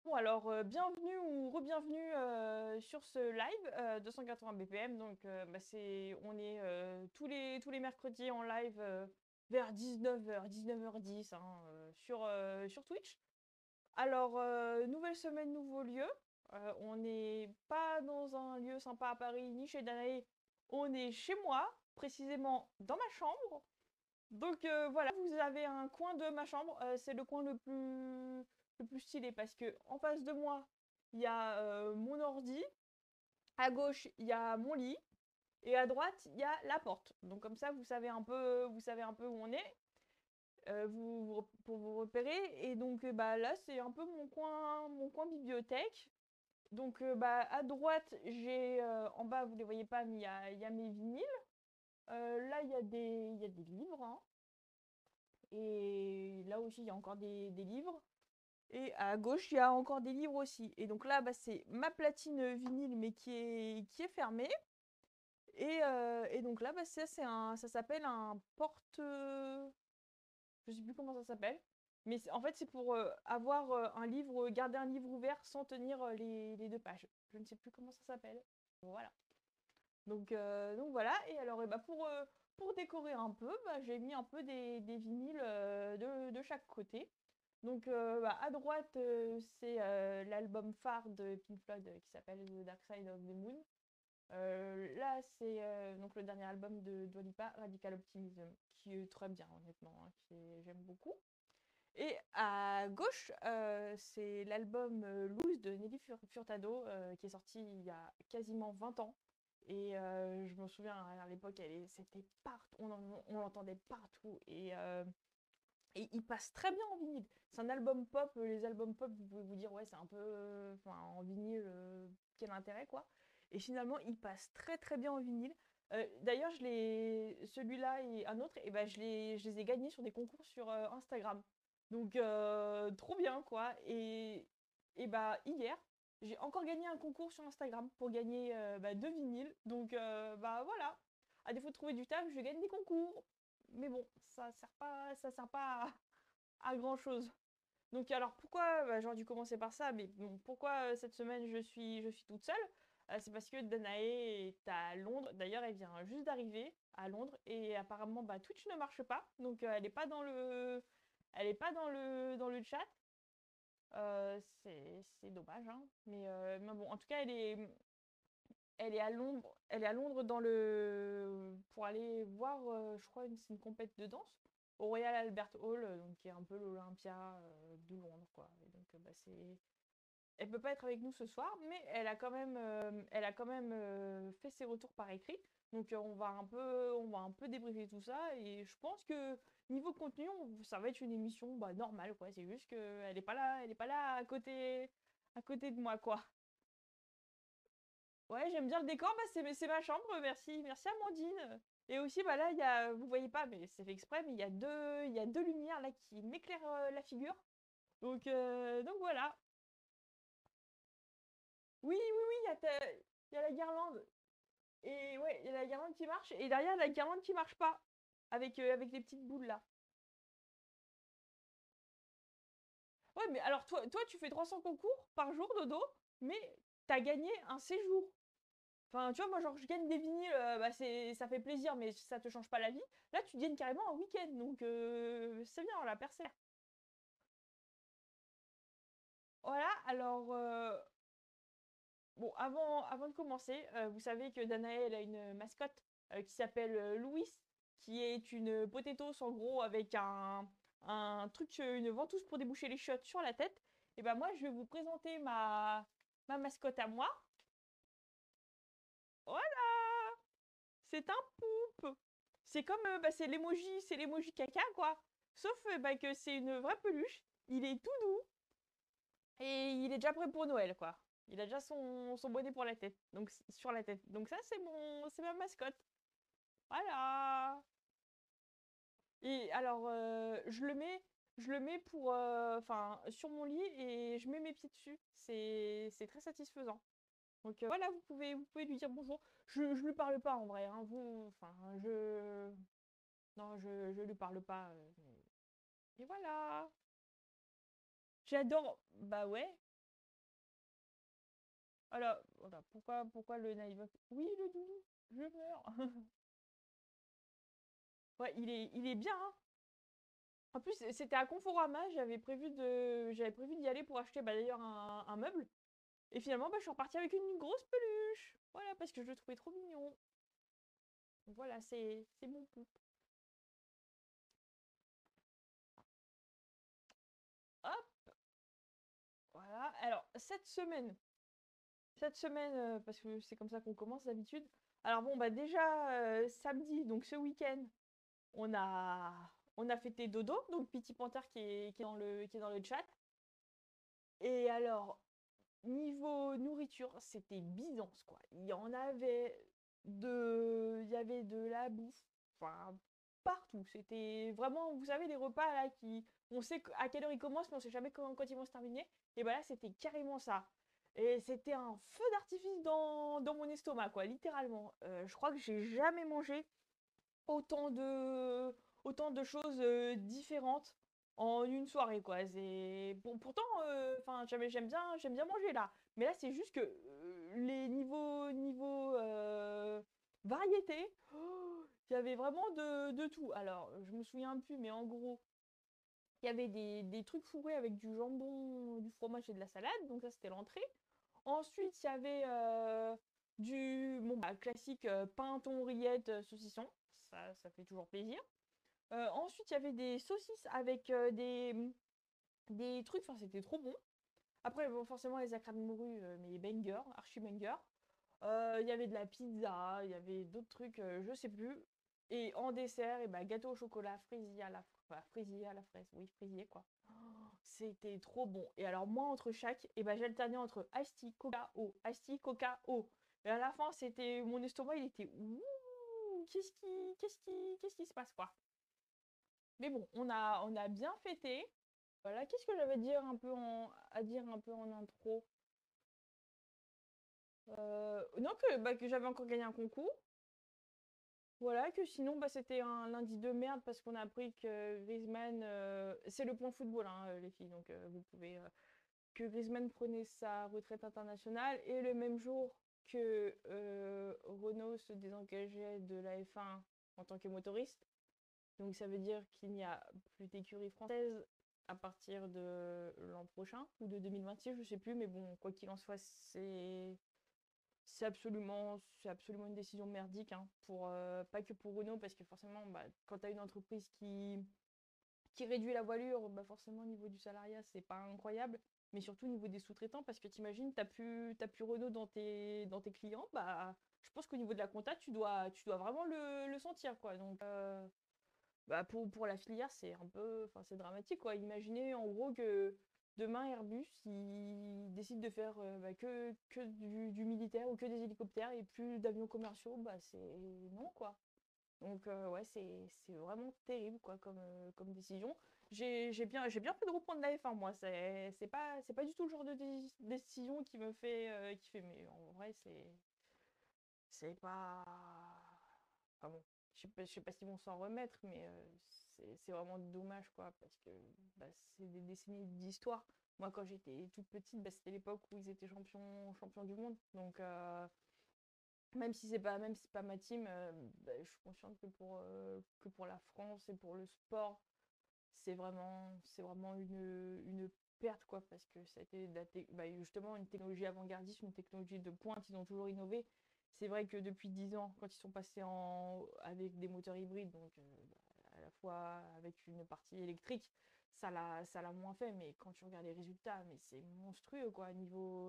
Bon alors, bienvenue ou re-bienvenue sur ce live 280 BPM. Donc, on est tous les mercredis en live vers 19h, 19h10 sur Twitch. Alors, nouvelle semaine, nouveau lieu. On n'est pas dans un lieu sympa à Paris ni chez Danae. On est chez moi, précisément dans ma chambre. Donc voilà, vous avez un coin de ma chambre, c'est le coin le plus stylé parce que en face de moi, il y a mon ordi, à gauche, il y a mon lit et à droite, il y a la porte. Donc comme ça, vous savez un peu où on est, pour vous repérer. Et donc bah là, c'est un peu mon coin bibliothèque. Donc bah à droite, j'ai en bas, vous les voyez pas, mais il y a mes vinyles. Là, il y a des livres, hein. Et là aussi, il y a encore des livres. Et à gauche, il y a encore des livres aussi. Et donc là, bah, c'est ma platine vinyle, mais qui est fermée. Et donc là, bah, ça s'appelle un porte. Je sais plus comment ça s'appelle. Mais en fait, c'est pour avoir un livre, garder un livre ouvert sans tenir les deux pages. Je ne sais plus comment ça s'appelle. Voilà. Donc voilà. Et alors, bah, pour décorer un peu, bah, j'ai mis un peu des vinyles de chaque côté. Donc bah, à droite, c'est l'album phare de Pink Floyd qui s'appelle The Dark Side of the Moon. Là, c'est donc le dernier album de Dua Lipa, Radical Optimism, qui est très bien, honnêtement, hein, j'aime beaucoup. Et à gauche, c'est l'album Loose de Nelly Furtado, qui est sorti il y a quasiment 20 ans. Et je me souviens, à l'époque, c'était partout, on l'entendait partout. Et il passe très bien en vinyle. C'est un album pop. Les albums pop, vous pouvez vous dire, ouais, c'est un peu. Enfin, en vinyle, quel intérêt, quoi. Et finalement, il passe très très bien en vinyle. D'ailleurs, celui-là et un autre, et ben, je les ai gagnés sur des concours sur Instagram. Donc, trop bien, quoi. Et bah, hier, j'ai encore gagné un concours sur Instagram pour gagner bah, deux vinyles. Donc, bah voilà. À défaut de trouver du taf, je gagne des concours. Mais bon, ça sert pas à grand chose. Donc alors pourquoi, bah, j'aurais dû commencer par ça, mais bon, pourquoi cette semaine je suis toute seule. C'est parce que Danae est à Londres. D'ailleurs, elle vient juste d'arriver à Londres et apparemment bah, Twitch ne marche pas, donc elle est pas dans le chat. C'est dommage, hein. Mais bon, en tout cas, elle est à Londres. Elle est à Londres pour aller voir, je crois, c'est une compète de danse au Royal Albert Hall, donc qui est un peu l'Olympia de Londres, quoi. Et donc, bah, elle peut pas être avec nous ce soir, mais elle a quand même fait ses retours par écrit. Donc, on va un peu débriefer tout ça. Et je pense que niveau contenu, ça va être une émission bah, normale, quoi. C'est juste qu'elle est pas là, elle est pas là à côté de moi, quoi. Ouais, j'aime bien le décor, bah c'est ma chambre, merci, merci Amandine. Et aussi, bah là, vous voyez pas, mais c'est fait exprès, mais il y a deux lumières là qui m'éclairent la figure. Donc voilà. Oui, oui, oui, il y a la guirlande. Et ouais, il y a la guirlande qui marche, et derrière, la guirlande qui marche pas. Avec les petites boules là. Ouais, mais alors toi, tu fais 300 concours par jour, Dodo, mais t'as gagné un séjour. Enfin, tu vois, moi, genre, je gagne des vinyles, bah, ça fait plaisir, mais ça te change pas la vie. Là, tu gagnes carrément un week-end, donc c'est bien, la percée. Voilà, alors, bon, avant de commencer, vous savez que Danae, elle a une mascotte qui s'appelle Louis, qui est une potatoes, en gros, avec un truc, une ventouse pour déboucher les chiottes sur la tête. Et ben moi, je vais vous présenter ma mascotte à moi. Voilà, c'est un poupe. C'est comme, bah, c'est l'emoji caca, quoi. Sauf bah, que c'est une vraie peluche. Il est tout doux et il est déjà prêt pour Noël, quoi. Il a déjà son bonnet pour la tête, donc sur la tête. Donc ça, c'est ma mascotte. Voilà. Et alors, je le mets enfin, sur mon lit et je mets mes pieds dessus. C'est très satisfaisant. Donc voilà, vous pouvez lui dire bonjour. Je lui parle pas en vrai, hein. Enfin, non, je lui parle pas. Et voilà. J'adore. Bah ouais. Alors, voilà, pourquoi le naïf? Oui, le doudou, je meurs. Ouais, il est bien, hein. En plus, c'était à Conforama, j'avais prévu d'y aller pour acheter bah, d'ailleurs un meuble. Et finalement, bah, je suis repartie avec une grosse peluche. Voilà, parce que je le trouvais trop mignon. Donc voilà, c'est mon poup. Hop, voilà. Alors, parce que c'est comme ça qu'on commence d'habitude. Alors bon, bah déjà, samedi, donc ce week-end, on a, on a fêté Dodo, donc Petit Panther qui est dans le chat. Et alors, niveau nourriture, c'était bidance, quoi. Il y avait de la bouffe, enfin, partout. C'était vraiment, vous savez, les repas là on sait à quelle heure ils commencent, mais on sait jamais quand ils vont se terminer. Et bah là, c'était carrément ça. Et c'était un feu d'artifice dans mon estomac, quoi, littéralement. Je crois que j'ai jamais mangé autant de choses différentes en une soirée, quoi. C'est bon, pourtant, enfin, j'aime bien manger là. Mais là, c'est juste que les niveaux variété, oh, il y avait vraiment de tout. Alors, je me souviens plus, mais en gros, il y avait des trucs fourrés avec du jambon, du fromage et de la salade. Donc ça, c'était l'entrée. Ensuite, il y avait du bon, bah, classique pain, thon, rillettes, saucisson. Ça fait toujours plaisir. Ensuite, il y avait des saucisses avec des trucs, enfin, c'était trop bon. Après, bon, forcément, les acras de morue, mais banger, archi banger. Il y avait de la pizza, il y avait d'autres trucs, je sais plus. Et en dessert, et bah, gâteau au chocolat, fraisier enfin, fraisier à la fraise, oui, fraisier quoi. Oh, c'était trop bon. Et alors moi, entre chaque, et bah, j'alternais entre iced tea, coca, eau, iced tea, coca, eau. Et à la fin, c'était mon estomac, il était ouh, qu'est-ce qui se passe quoi. Mais bon, on a bien fêté. Voilà, qu'est-ce que j'avais à dire un peu en intro? Non, que j'avais encore gagné un concours. Voilà, que sinon, bah, c'était un lundi de merde parce qu'on a appris que Griezmann, c'est le point football, hein, les filles, donc vous pouvez, que Griezmann prenait sa retraite internationale et le même jour que Renault se désengageait de la F1 en tant que motoriste. Donc ça veut dire qu'il n'y a plus d'écurie française à partir de l'an prochain ou de 2026, je sais plus, mais bon, quoi qu'il en soit, c'est absolument une décision merdique, hein, pas que pour Renault, parce que forcément, bah, quand tu as une entreprise qui réduit la voilure, bah forcément, au niveau du salariat, c'est pas incroyable. Mais surtout au niveau des sous-traitants, parce que t'imagines, t'as plus Renault dans tes clients, bah, je pense qu'au niveau de la compta, tu dois vraiment le sentir, quoi. Donc, bah, pour la filière, c'est un peu, enfin, c'est dramatique, quoi. Imaginez en gros que demain Airbus il décide de faire bah, que du militaire ou que des hélicoptères et plus d'avions commerciaux, bah c'est non quoi. Donc ouais, c'est vraiment terrible quoi comme décision. J'ai bien fait de reprendre la F1 moi. C'est pas du tout le genre de décision qui fait mais en vrai c'est pas. Enfin bon, je sais pas s'ils vont s'en remettre, mais c'est vraiment dommage, quoi, parce que bah, c'est des décennies d'histoire. Moi, quand j'étais toute petite, bah, c'était l'époque où ils étaient champions du monde. Donc, même si c'est pas ma team, bah, je suis consciente que pour la France et pour le sport, c'est vraiment une perte, quoi, parce que ça a été bah, justement une technologie avant-gardiste, une technologie de pointe, ils ont toujours innové. C'est vrai que depuis 10 ans, quand ils sont passés avec des moteurs hybrides, donc bah, à la fois avec une partie électrique, ça l'a moins fait, mais quand tu regardes les résultats, mais c'est monstrueux, quoi,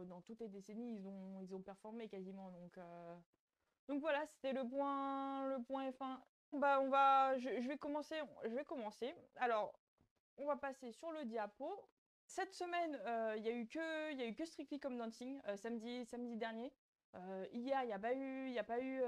dans toutes les décennies, ils ont performé quasiment, donc voilà, c'était le point F1. Bah, je vais commencer. Alors, on va passer sur le diapo. Cette semaine, il y a eu que Strictly Come Dancing, samedi dernier. Hier, il n'y a pas eu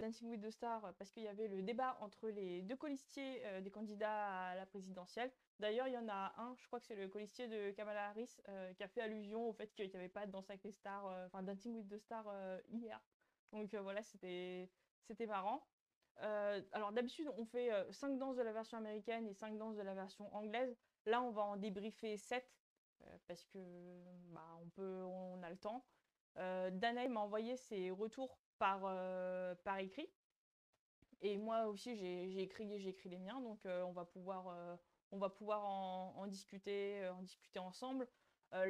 Dancing with the Stars parce qu'il y avait le débat entre les deux colistiers des candidats à la présidentielle. D'ailleurs, il y en a un, je crois que c'est le colistier de Kamala Harris, qui a fait allusion au fait qu'il n'y avait pas de Danse avec les stars, enfin Dancing with the Stars hier. Donc voilà, c'était marrant. Alors d'habitude, on fait 5 danses de la version américaine et 5 danses de la version anglaise. Là, on va en débriefer 7 parce que bah, on a le temps. Danae m'a envoyé ses retours par écrit. Et moi aussi, j'ai écrit les miens, donc on va pouvoir en discuter ensemble.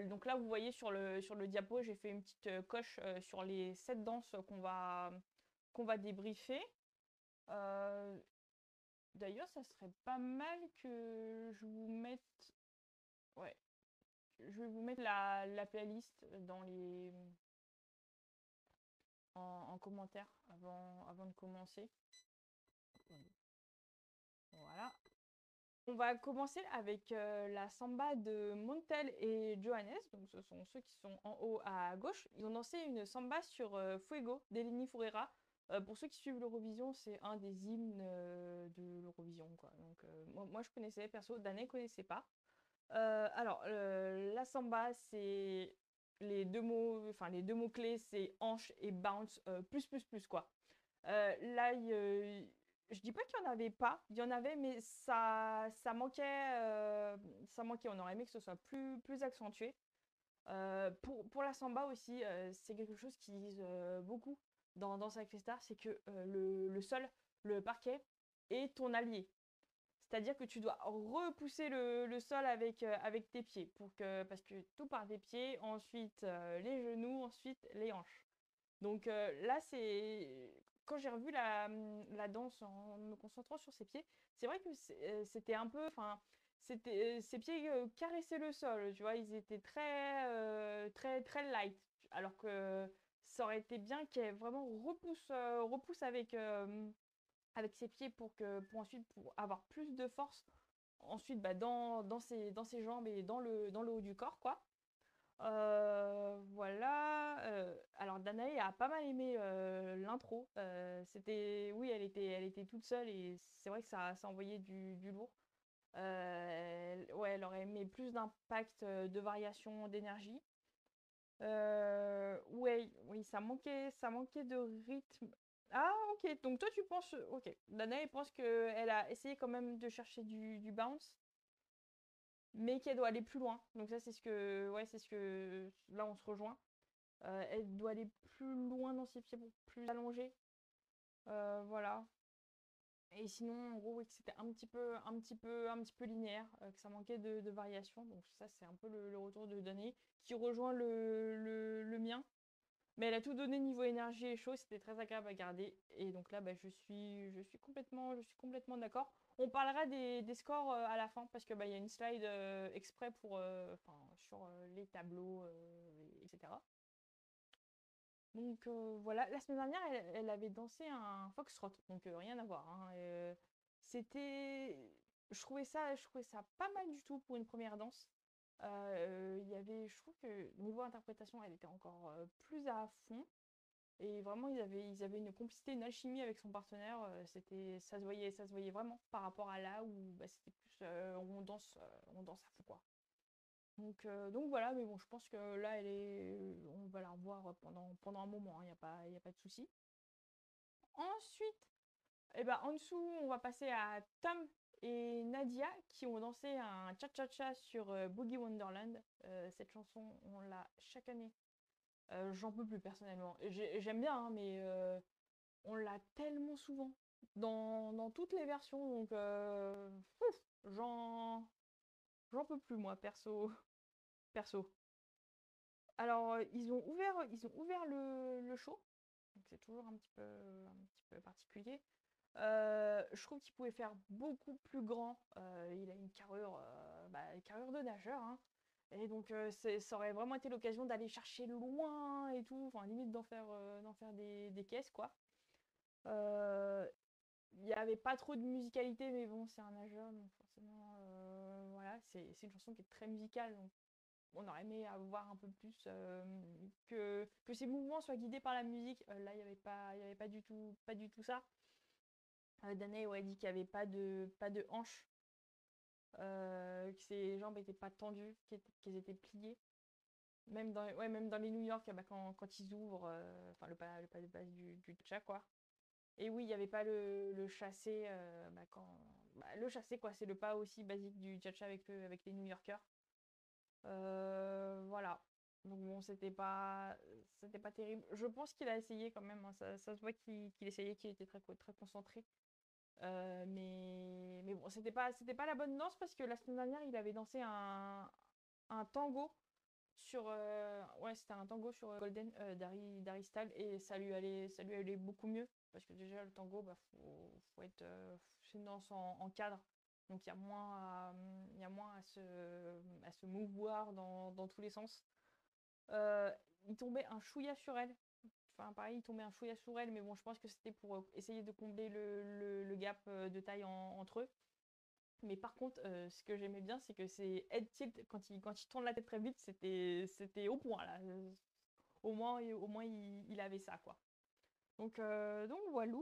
Donc là, vous voyez sur le diapo, j'ai fait une petite coche sur les 7 danses qu'on va débriefer. Euh, D'ailleurs, ça serait pas mal que je vous mette. Ouais, je vais vous mettre la playlist en commentaire avant de commencer. Voilà. On va commencer avec la samba de Montel et Johannes. Donc, ce sont ceux qui sont en haut à gauche. Ils ont dansé une samba sur Fuego d'Eleni Foureira. Pour ceux qui suivent l'Eurovision, c'est un des hymnes de l'Eurovision, quoi. Donc, moi, je connaissais, perso, Dané connaissait pas. La samba, c'est les deux mots clés, c'est hanche et bounce, plus, quoi. Là, je dis pas qu'il y en avait pas, il y en avait, mais ça manquait, ça manquait. On aurait aimé que ce soit plus accentué. Pour la samba aussi, c'est quelque chose qu'ils disent beaucoup dans Sacré Star, c'est que le sol, le parquet, est ton allié. C'est-à-dire que tu dois repousser le sol avec tes pieds parce que tout part des pieds, ensuite les genoux, ensuite les hanches. Donc là, c'est quand j'ai revu la danse en me concentrant sur ses pieds, c'est vrai que c'était un peu, enfin, ses pieds caressaient le sol, tu vois, ils étaient très light, alors que ça aurait été bien qu'elle vraiment repousse avec ses pieds pour ensuite pour avoir plus de force ensuite bah, dans ses jambes et dans le haut du corps, quoi. Voilà. Alors Danae a pas mal aimé l'intro. Oui, elle était toute seule et c'est vrai que ça envoyait du lourd. Ouais, elle aurait aimé plus d'impact, de variation d'énergie. Ouais, oui, ça manquait de rythme. Ah, ok. Donc toi, tu penses, ok. Danae pense qu'elle a essayé quand même de chercher du bounce, mais qu'elle doit aller plus loin. Donc ça, ouais, c'est ce que, là, on se rejoint. Elle doit aller plus loin dans ses pieds pour plus allonger. Voilà. Et sinon, en gros, oui, que c'était un petit peu linéaire, que ça manquait de variation. Donc ça, c'est un peu le retour de Danae qui rejoint le mien. Mais elle a tout donné niveau énergie et chaud, c'était très agréable à garder. Et donc là, bah, je suis complètement d'accord. On parlera des scores à la fin parce que bah, y a une slide exprès sur les tableaux, etc. Donc voilà, la semaine dernière, elle avait dansé un foxtrot, donc rien à voir, hein. C'était, je trouvais ça pas mal du tout pour une première danse. Je trouve que niveau interprétation, elle était encore plus à fond. Et vraiment, ils avaient une complicité, une alchimie avec son partenaire. Ça se voyait vraiment par rapport à là où bah, c'était plus on danse à fond quoi. Donc voilà, mais bon, je pense que là, on va la revoir pendant un moment, il n'y a y a pas de souci. Ensuite, eh ben, en dessous, on va passer à Tom et Nadia qui ont dansé un cha-cha-cha sur Boogie Wonderland. Cette chanson, on l'a chaque année. J'en peux plus personnellement. J'aime bien, hein, mais on l'a tellement souvent dans toutes les versions, donc j'en j'en peux plus moi perso. Alors ils ont ouvert le show, donc c'est toujours un petit peu particulier. Je trouve qu'il pouvait faire beaucoup plus grand. Il a une carrure de nageur, hein. Et donc ça aurait vraiment été l'occasion d'aller chercher loin et tout, enfin limite d'en faire des caisses quoi. Euh, Il n'y avait pas trop de musicalité, mais bon, c'est un nageur, donc forcément, voilà, c'est une chanson qui est très musicale, donc on aurait aimé avoir un peu plus que ses mouvements soient guidés par la musique. Là, il y avait pas du tout ça. Danae ouais, dit qu'il n'y avait pas de hanches, que ses jambes n'étaient pas tendues, qu'elles étaient pliées. Même dans les New York, bah, quand ils ouvrent, enfin le pas de base du cha quoi. Et oui, il n'y avait pas le chassé. Le chassé, quoi, c'est le pas aussi basique du cha-cha avec les New Yorkers. Voilà. Donc bon, c'était pas terrible. Je pense qu'il a essayé quand même, hein. Ça se voit qu'il essayait, qu'il était très concentré. Mais bon, c'était pas la bonne danse parce que la semaine dernière, il avait dansé un tango sur ouais, c'était un tango sur Golden d'Harry Styles et ça lui allait beaucoup mieux parce que déjà le tango bah faut être c'est une danse en cadre, donc il y a moins à se mouvoir dans tous les sens. Euh, il tombait un chouïa sur elle. Enfin, pareil, il tombait un chouïa sur elle, mais bon, je pense que c'était pour essayer de combler le gap de taille entre eux. Mais par contre, ce que j'aimais bien, c'est que c'est head tilt, quand il tourne la tête très vite, c'était au point, là. Au moins il avait ça, quoi. Donc voilà.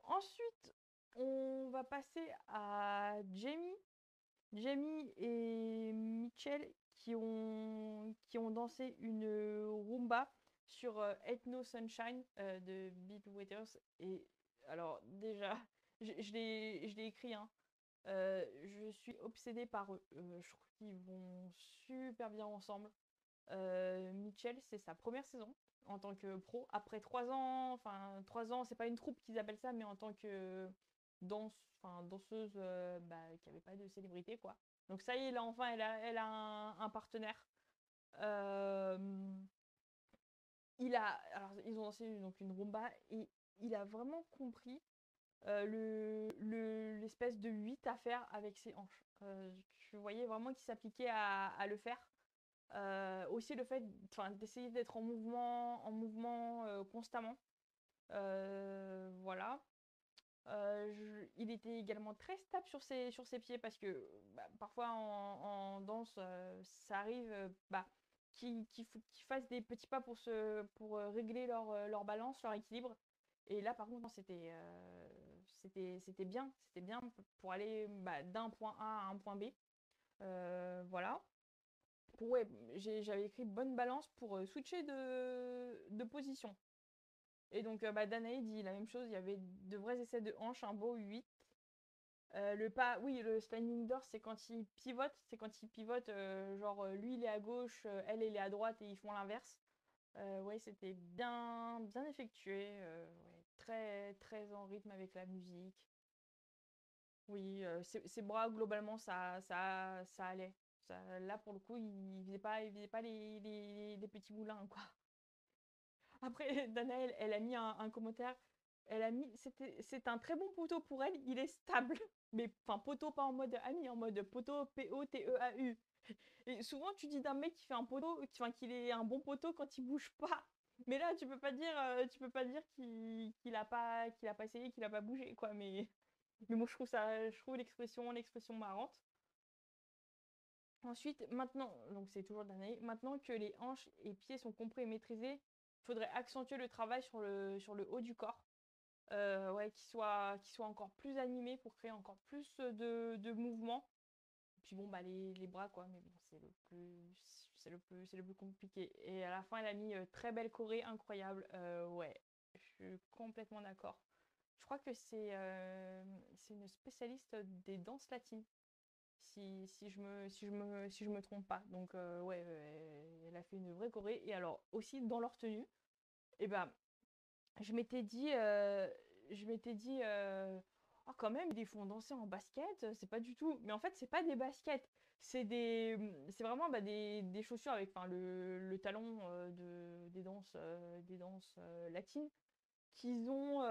Ensuite, on va passer à Jamie et Mitchell qui ont dansé une rumba sur Ethno Sunshine de Bill Withers. Et alors, déjà, je l'ai écrit, hein. Je suis obsédée par eux. Je trouve qu'ils vont super bien ensemble. Mitchell, c'est sa première saison en tant que pro. Après 3 ans, enfin 3 ans, c'est pas une troupe qu'ils appellent ça, mais en tant que danseuse qui avait pas de célébrité, quoi. Donc ça y est, là enfin, elle a un partenaire. Euh, alors ils ont dansé donc une rumba et il a vraiment compris l'espèce de 8 à faire avec ses hanches. Je voyais vraiment qu'il s'appliquait à le faire. Aussi le fait d'essayer d'être en mouvement constamment. Voilà. Il était également très stable sur ses pieds parce que parfois en danse, ça arrive qu'ils fassent des petits pas pour régler leur balance, leur équilibre. Et là, par contre, non, c'était bien pour aller d'un point A à un point B. Voilà. Ouais, j'avais écrit bonne balance pour switcher de position. Et donc, Danae dit la même chose, il y avait de vrais essais de hanche, un beau 8. Le pas, oui, le sliding door, c'est quand il pivote, genre lui il est à gauche, elle est à droite et ils font l'inverse. Ouais, c'était bien effectué, ouais, très en rythme avec la musique. Oui, ses bras globalement ça allait. Là pour le coup, il faisait pas les petits moulins quoi. Après, Dana, elle a mis un commentaire. Elle a mis, c'est un très bon poteau pour elle. Il est stable. Mais enfin, poteau pas en mode ami, en mode poteau P-O-T-E-A-U. Et souvent, tu dis d'un mec qui fait un poteau, qu'il est un bon poteau quand il bouge pas. Mais là, tu peux pas dire qu'il a pas essayé, qu'il a pas bougé, quoi. Mais moi, je trouve l'expression marrante. Ensuite, maintenant, donc c'est toujours d'année, maintenant que les hanches et pieds sont compris et maîtrisés, il faudrait accentuer le travail sur le haut du corps. Ouais, qui soit encore plus animé pour créer encore plus de mouvements. Puis bon, bah les bras, quoi, mais bon, c'est le plus compliqué. Et à la fin, elle a mis très belle choré, incroyable. Ouais, je suis complètement d'accord. Je crois que c'est une spécialiste des danses latines si je me trompe pas. Donc, ouais, elle a fait une vraie choré. Et alors, aussi dans leur tenue, et ben, je m'étais dit, je m'étais dit, oh, quand même, ils les font danser en basket, c'est pas du tout. Mais en fait, c'est pas des baskets, c'est vraiment des chaussures avec, enfin, le talon des danses latines qu'ils ont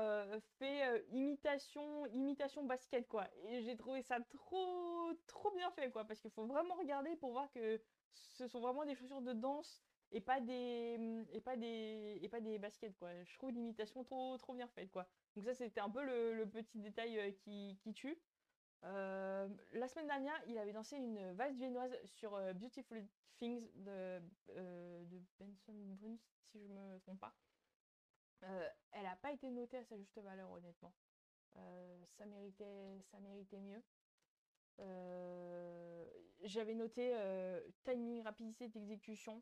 fait imitation basket quoi. Et j'ai trouvé ça trop bien fait quoi parce qu'il faut vraiment regarder pour voir que ce sont vraiment des chaussures de danse et pas des baskets quoi. Je trouve l'imitation trop bien faite quoi. Donc ça c'était un peu le petit détail qui tue. La semaine dernière, il avait dansé une valse viennoise sur Beautiful Things de Benson Bruns, si je me trompe pas. Elle n'a pas été notée à sa juste valeur, honnêtement. Ça méritait mieux. Euh, J'avais noté timing, rapidité d'exécution.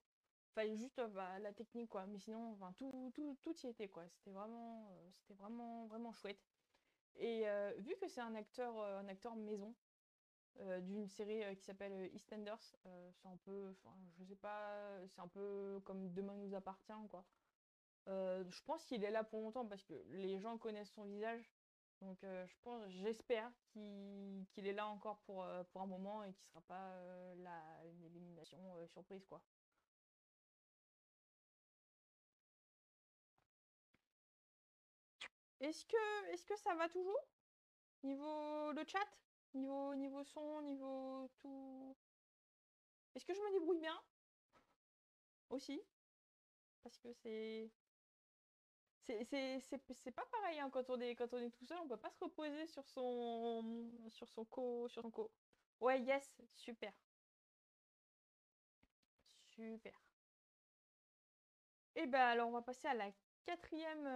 Fallait juste la technique, quoi. Mais sinon, enfin, tout y était, quoi. C'était vraiment chouette. Et vu que c'est un acteur maison, d'une série qui s'appelle EastEnders. C'est un peu, enfin, je sais pas, c'est un peu comme Demain nous appartient, quoi. Je pense qu'il est là pour longtemps parce que les gens connaissent son visage. Donc j'espère qu'il est là encore pour un moment et qu'il sera pas une élimination surprise, quoi. Est-ce que ça va toujours? Niveau le chat? Niveau son, niveau tout? Est-ce que je me débrouille bien aussi? Parce que c'est pas pareil hein, quand on est tout seul, on peut pas se reposer sur son co. Ouais, yes, super. Super. Et ben alors on va passer à la quatrième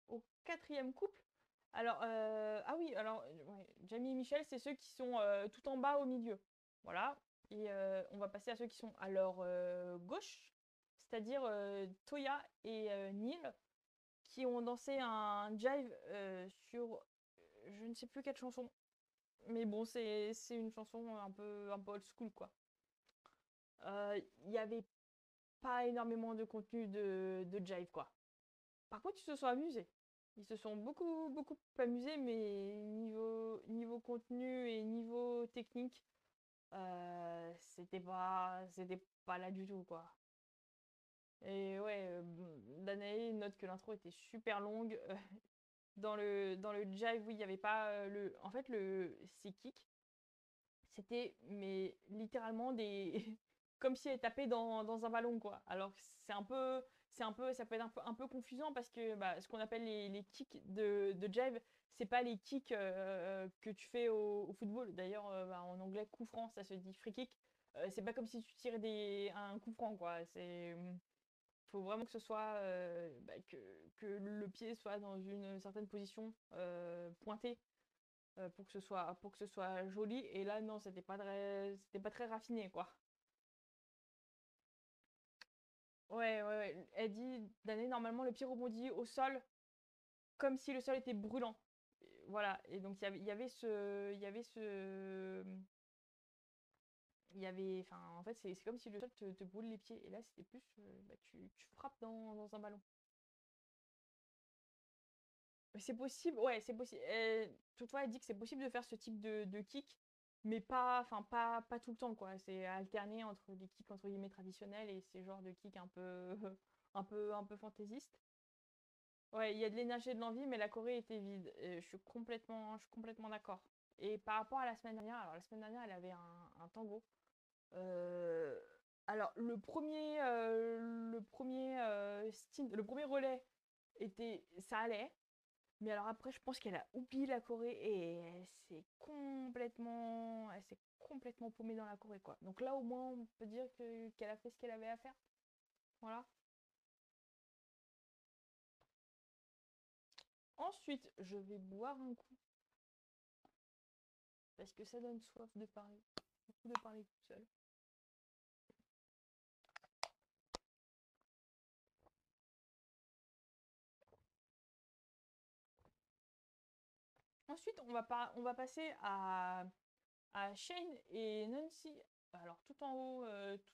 au quatrième couple. Alors ah oui, alors ouais, Jamie et Michel, c'est ceux qui sont tout en bas au milieu. Voilà. Et on va passer à ceux qui sont à leur gauche, c'est-à-dire Toya et Neil, qui ont dansé un jive sur je ne sais plus quelle chanson. Mais bon, c'est une chanson un peu old school, quoi. Il n'y avait pas énormément de contenu de jive, quoi. Par contre, ils se sont amusés. Ils se sont beaucoup, beaucoup amusés, mais niveau contenu et niveau technique, c'était pas là du tout, quoi. Et ouais, Danae note que l'intro était super longue. Dans le jive, oui, il n'y avait pas En fait, ces kicks, c'était mais littéralement des. Comme si elle tapait dans un ballon, quoi. Alors ça peut être un peu confusant parce que bah, ce qu'on appelle les kicks de jive, c'est pas les kicks que tu fais au football. D'ailleurs, bah, en anglais, coup franc, ça se dit free kick. C'est pas comme si tu tirais un coup franc, quoi. Faut vraiment que ce soit bah, que le pied soit dans une certaine position pointée pour que ce soit joli. Et là, non, c'était pas très raffiné, quoi. Ouais, ouais, ouais. Elle dit d'année, normalement, le pied rebondit au sol comme si le sol était brûlant. Voilà. Et donc, il y avait ce. Il y avait ce. Enfin, en fait, c'est comme si le sol te brûle les pieds. Et là, c'était plus. Bah, tu frappes dans un ballon. C'est possible, ouais, c'est possible. Toutefois, elle dit que c'est possible de faire ce type de kick, mais enfin, pas tout le temps, quoi. C'est alterné entre des kicks entre guillemets traditionnels et ces genres de kicks un peu, un peu fantaisistes. Ouais, il y a de l'énergie et de l'envie, mais la Corée était vide. Je suis complètement d'accord. Et par rapport à la semaine dernière, alors la semaine dernière, elle avait un tango. Euh, alors le premier relais ça allait. Mais alors après, je pense qu'elle a oublié la Corée et elle s'est complètement paumée dans la Corée, quoi. Donc là, au moins, on peut dire qu'elle a fait ce qu'elle avait à faire. Voilà. Ensuite, je vais boire un coup parce que ça donne soif de parler. Beaucoup de parler tout seul. Ensuite, on va passer à Shane et Nancy, alors tout en haut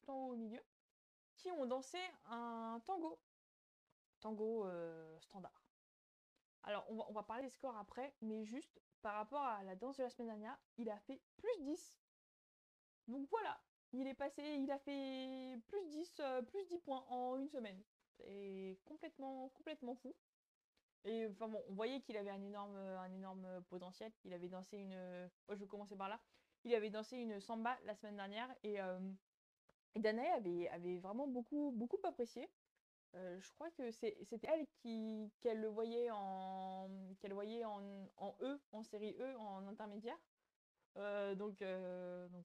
au milieu, qui ont dansé un tango. Tango standard. Alors, on va parler des scores après, mais juste par rapport à la danse de la semaine dernière, il a fait plus 10. Donc voilà, il a fait plus 10 points en une semaine. C'est complètement, complètement fou. Et enfin bon, on voyait qu'il avait un énorme potentiel. Il avait dansé je vais commencer par là. Il avait dansé une samba la semaine dernière et Danae avait vraiment beaucoup, beaucoup apprécié. Je crois que c'était elle qu'elle voyait en E, en série E, en intermédiaire. Donc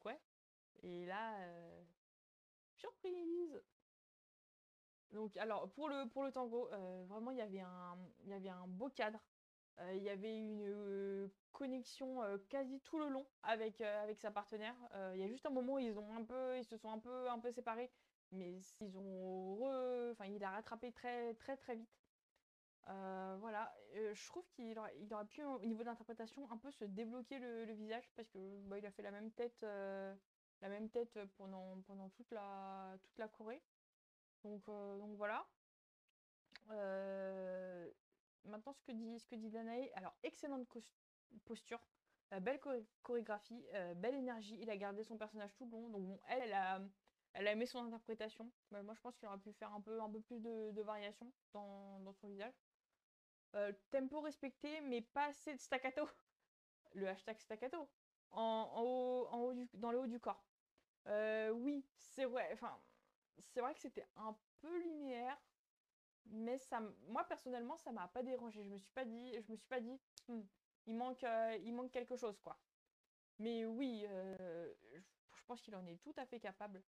ouais. Et là, surprise! Donc alors pour le tango, vraiment il y avait un beau cadre. Il y avait une connexion quasi tout le long avec sa partenaire. Il y a juste un moment où ils se sont un peu séparés, mais enfin, il a rattrapé très très très vite. Voilà, je trouve il aurait pu, au niveau de l'interprétation, un peu se débloquer le visage parce que bah, il a fait la même tête pendant toute la Corée. Donc voilà. Euh, Maintenant, ce que dit Danae, alors excellente posture, chorégraphie, belle énergie. Il a gardé son personnage tout le long. Donc bon, elle a aimé son interprétation. Moi, je pense qu'il aurait pu faire un peu plus de variation dans son visage. Tempo respecté, mais pas assez de staccato. Le hashtag staccato. Dans le haut du corps. Oui, c'est vrai. Enfin, c'est vrai que c'était un peu linéaire, mais moi personnellement, ça m'a pas dérangé. Je me suis pas dit, Hmm, il manque quelque chose, quoi. Mais oui, je pense qu'il en est tout à fait capable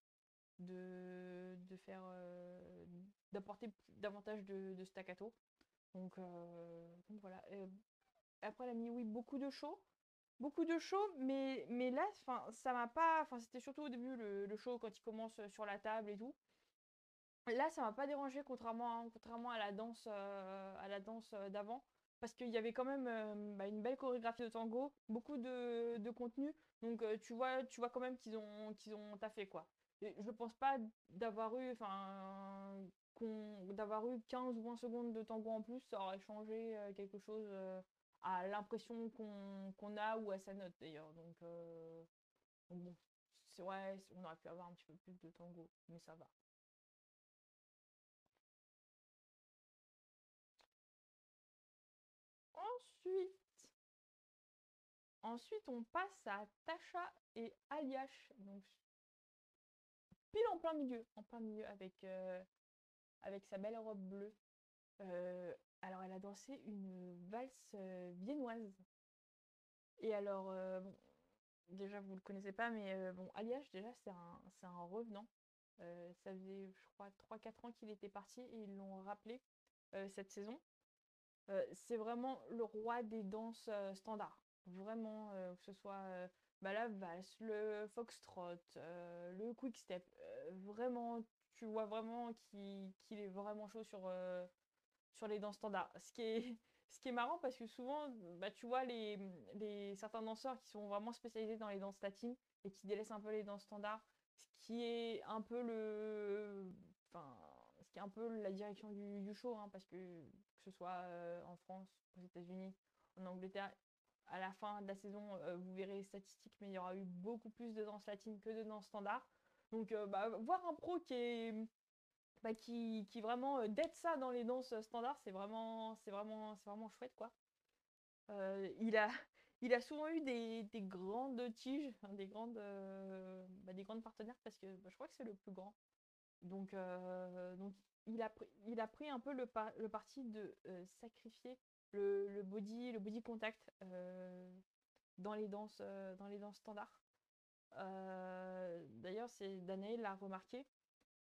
de faire, d'apporter davantage de staccato. Donc voilà. Après, elle a mis, oui, beaucoup de show. Beaucoup de show, mais là, ça m'a pas. Enfin, c'était surtout au début le show quand il commence sur la table et tout. Là, ça m'a pas dérangé, contrairement à la danse d'avant, parce qu'il y avait quand même bah, une belle chorégraphie de tango, beaucoup de contenu, donc tu vois quand même qu'ils ont taffé quoi. Et je pense pas d'avoir eu, d'avoir eu 15 ou 20 secondes de tango en plus, ça aurait changé quelque chose à l'impression qu'on a ou à sa note d'ailleurs. Donc bon, c'est vrai, on aurait pu avoir un petit peu plus de tango, mais ça va. Ensuite, Ensuite, on passe à Tasha et Aliash. Donc, pile en plein milieu avec sa belle robe bleue. Alors, elle a dansé une valse viennoise. Et alors, bon, déjà, vous le connaissez pas, mais bon, Aliash, déjà, c'est un revenant. Ça faisait, je crois, 3 4 ans qu'il était parti et ils l'ont rappelé cette saison. C'est vraiment le roi des danses standards. Vraiment, que ce soit bah, la valse, le foxtrot, le quickstep. Vraiment, tu vois vraiment qu'il est vraiment chaud sur les danses standards. Ce qui est marrant parce que souvent, bah, tu vois certains danseurs qui sont vraiment spécialisés dans les danses latines et qui délaissent un peu les danses standards, ce qui est un peu enfin, ce qui est un peu la direction du show, hein, parce que ce soit en France, aux États-Unis, en Angleterre, à la fin de la saison, vous verrez les statistiques, mais il y aura eu beaucoup plus de danses latines que de danses standards. Donc, bah, voir un pro bah, qui vraiment d'être ça dans les danses standards, c'est vraiment chouette, quoi. Il a, il a souvent eu des grandes tiges, hein, des grandes partenaires, parce que bah, je crois que c'est le plus grand. Donc il a pris un peu le parti de sacrifier le body contact dans les danses standards. D'ailleurs, Danae l'a remarqué,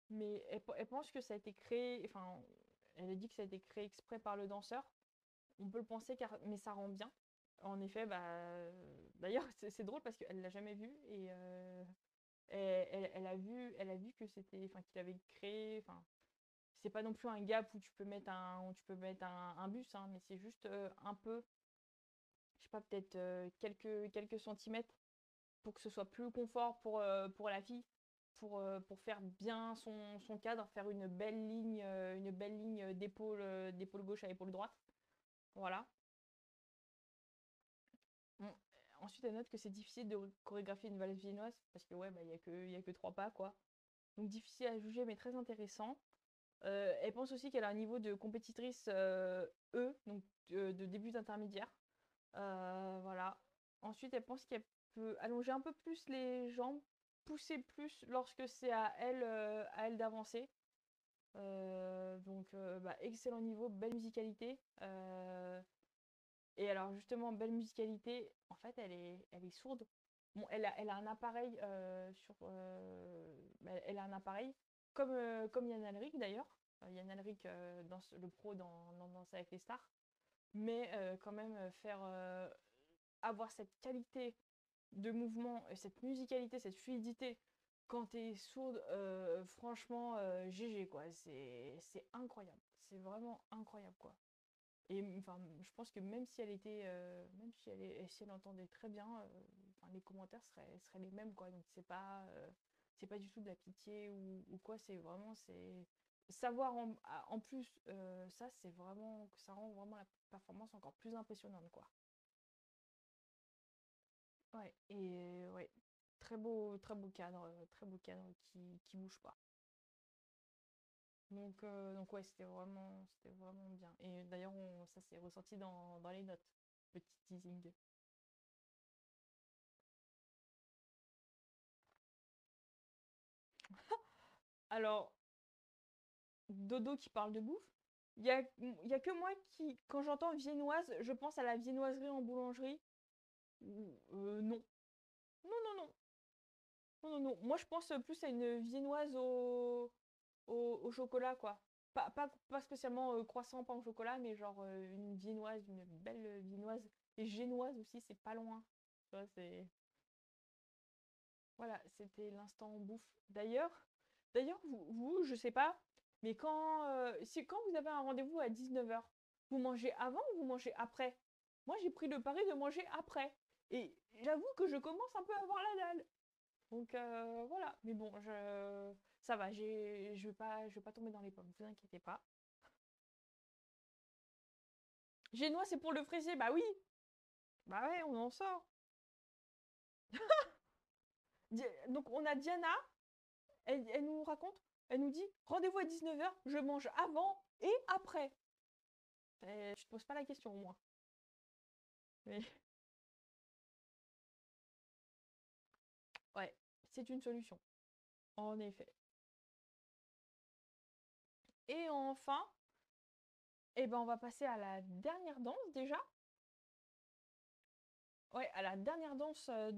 mais elle pense que ça a été créé, enfin, elle a dit que ça a été créé exprès par le danseur. On peut le penser, mais ça rend bien. En effet, bah, d'ailleurs, c'est drôle parce qu'elle l'a jamais vu et elle a vu que c'était, enfin, qu'il avait créé, enfin, c'est pas non plus un gap où tu peux mettre un bus, hein, mais c'est juste un peu, je sais pas, peut-être quelques centimètres pour que ce soit plus confort pour la fille, pour faire bien son cadre, faire une belle ligne d'épaule gauche à épaule droite. Voilà. Bon, ensuite, elle note que c'est difficile de chorégraphier une valse viennoise parce que ouais, bah, y a que 3 pas, quoi. Donc difficile à juger, mais très intéressant. Elle pense aussi qu'elle a un niveau de compétitrice E, donc de début d'intermédiaire. Voilà. Ensuite, elle pense qu'elle peut allonger un peu plus les jambes, pousser plus lorsque c'est à elle d'avancer. Bah, excellent niveau, belle musicalité. Et alors justement, belle musicalité, en fait, elle est sourde. Bon, elle a un appareil elle a un appareil comme Yann Alric d'ailleurs. Yann Alric, le pro dans Danse avec les stars. Mais quand même avoir cette qualité de mouvement, cette musicalité, cette fluidité quand t'es sourde, franchement, GG quoi. C'est incroyable. C'est vraiment incroyable quoi. Et enfin, je pense que même si elle était, même si si elle entendait très bien, enfin, les commentaires seraient les mêmes, quoi. Donc c'est pas du tout de la pitié ou quoi. C'est vraiment, c'est savoir en plus ça, c'est vraiment que ça rend vraiment la performance encore plus impressionnante, quoi. Ouais, et ouais, très beau cadre qui bouge pas. Donc ouais, c'était vraiment bien. Et d'ailleurs, ça s'est ressenti dans les notes. Petit teasing. Alors, Dodo qui parle de bouffe, il y a que moi qui, quand j'entends viennoise, je pense à la viennoiserie en boulangerie. Non. Non, non, non. Non, non, non. Moi, je pense plus à une viennoise au chocolat, quoi. Pas spécialement croissant, pain au chocolat, mais genre une viennoise, une belle viennoise. Et génoise aussi, c'est pas loin. Tu vois, c'est... Voilà, c'était l'instant bouffe. D'ailleurs, je sais pas, mais quand vous avez un rendez-vous à 19 h, vous mangez avant ou vous mangez après? Moi, j'ai pris le pari de manger après. Et j'avoue que je commence un peu à avoir la dalle. Donc voilà, mais bon, ça va, je vais pas tomber dans les pommes, vous inquiétez pas. Génois, c'est pour le fraisier, bah oui, bah ouais, on en sort. Donc on a Diana, elle nous raconte, elle nous dit rendez-vous à 19 h, je mange avant et après. Tu te poses pas la question au moins. Mais ouais, c'est une solution, en effet. Et enfin, eh ben, on va passer à la dernière danse déjà. Ouais, à la dernière danse à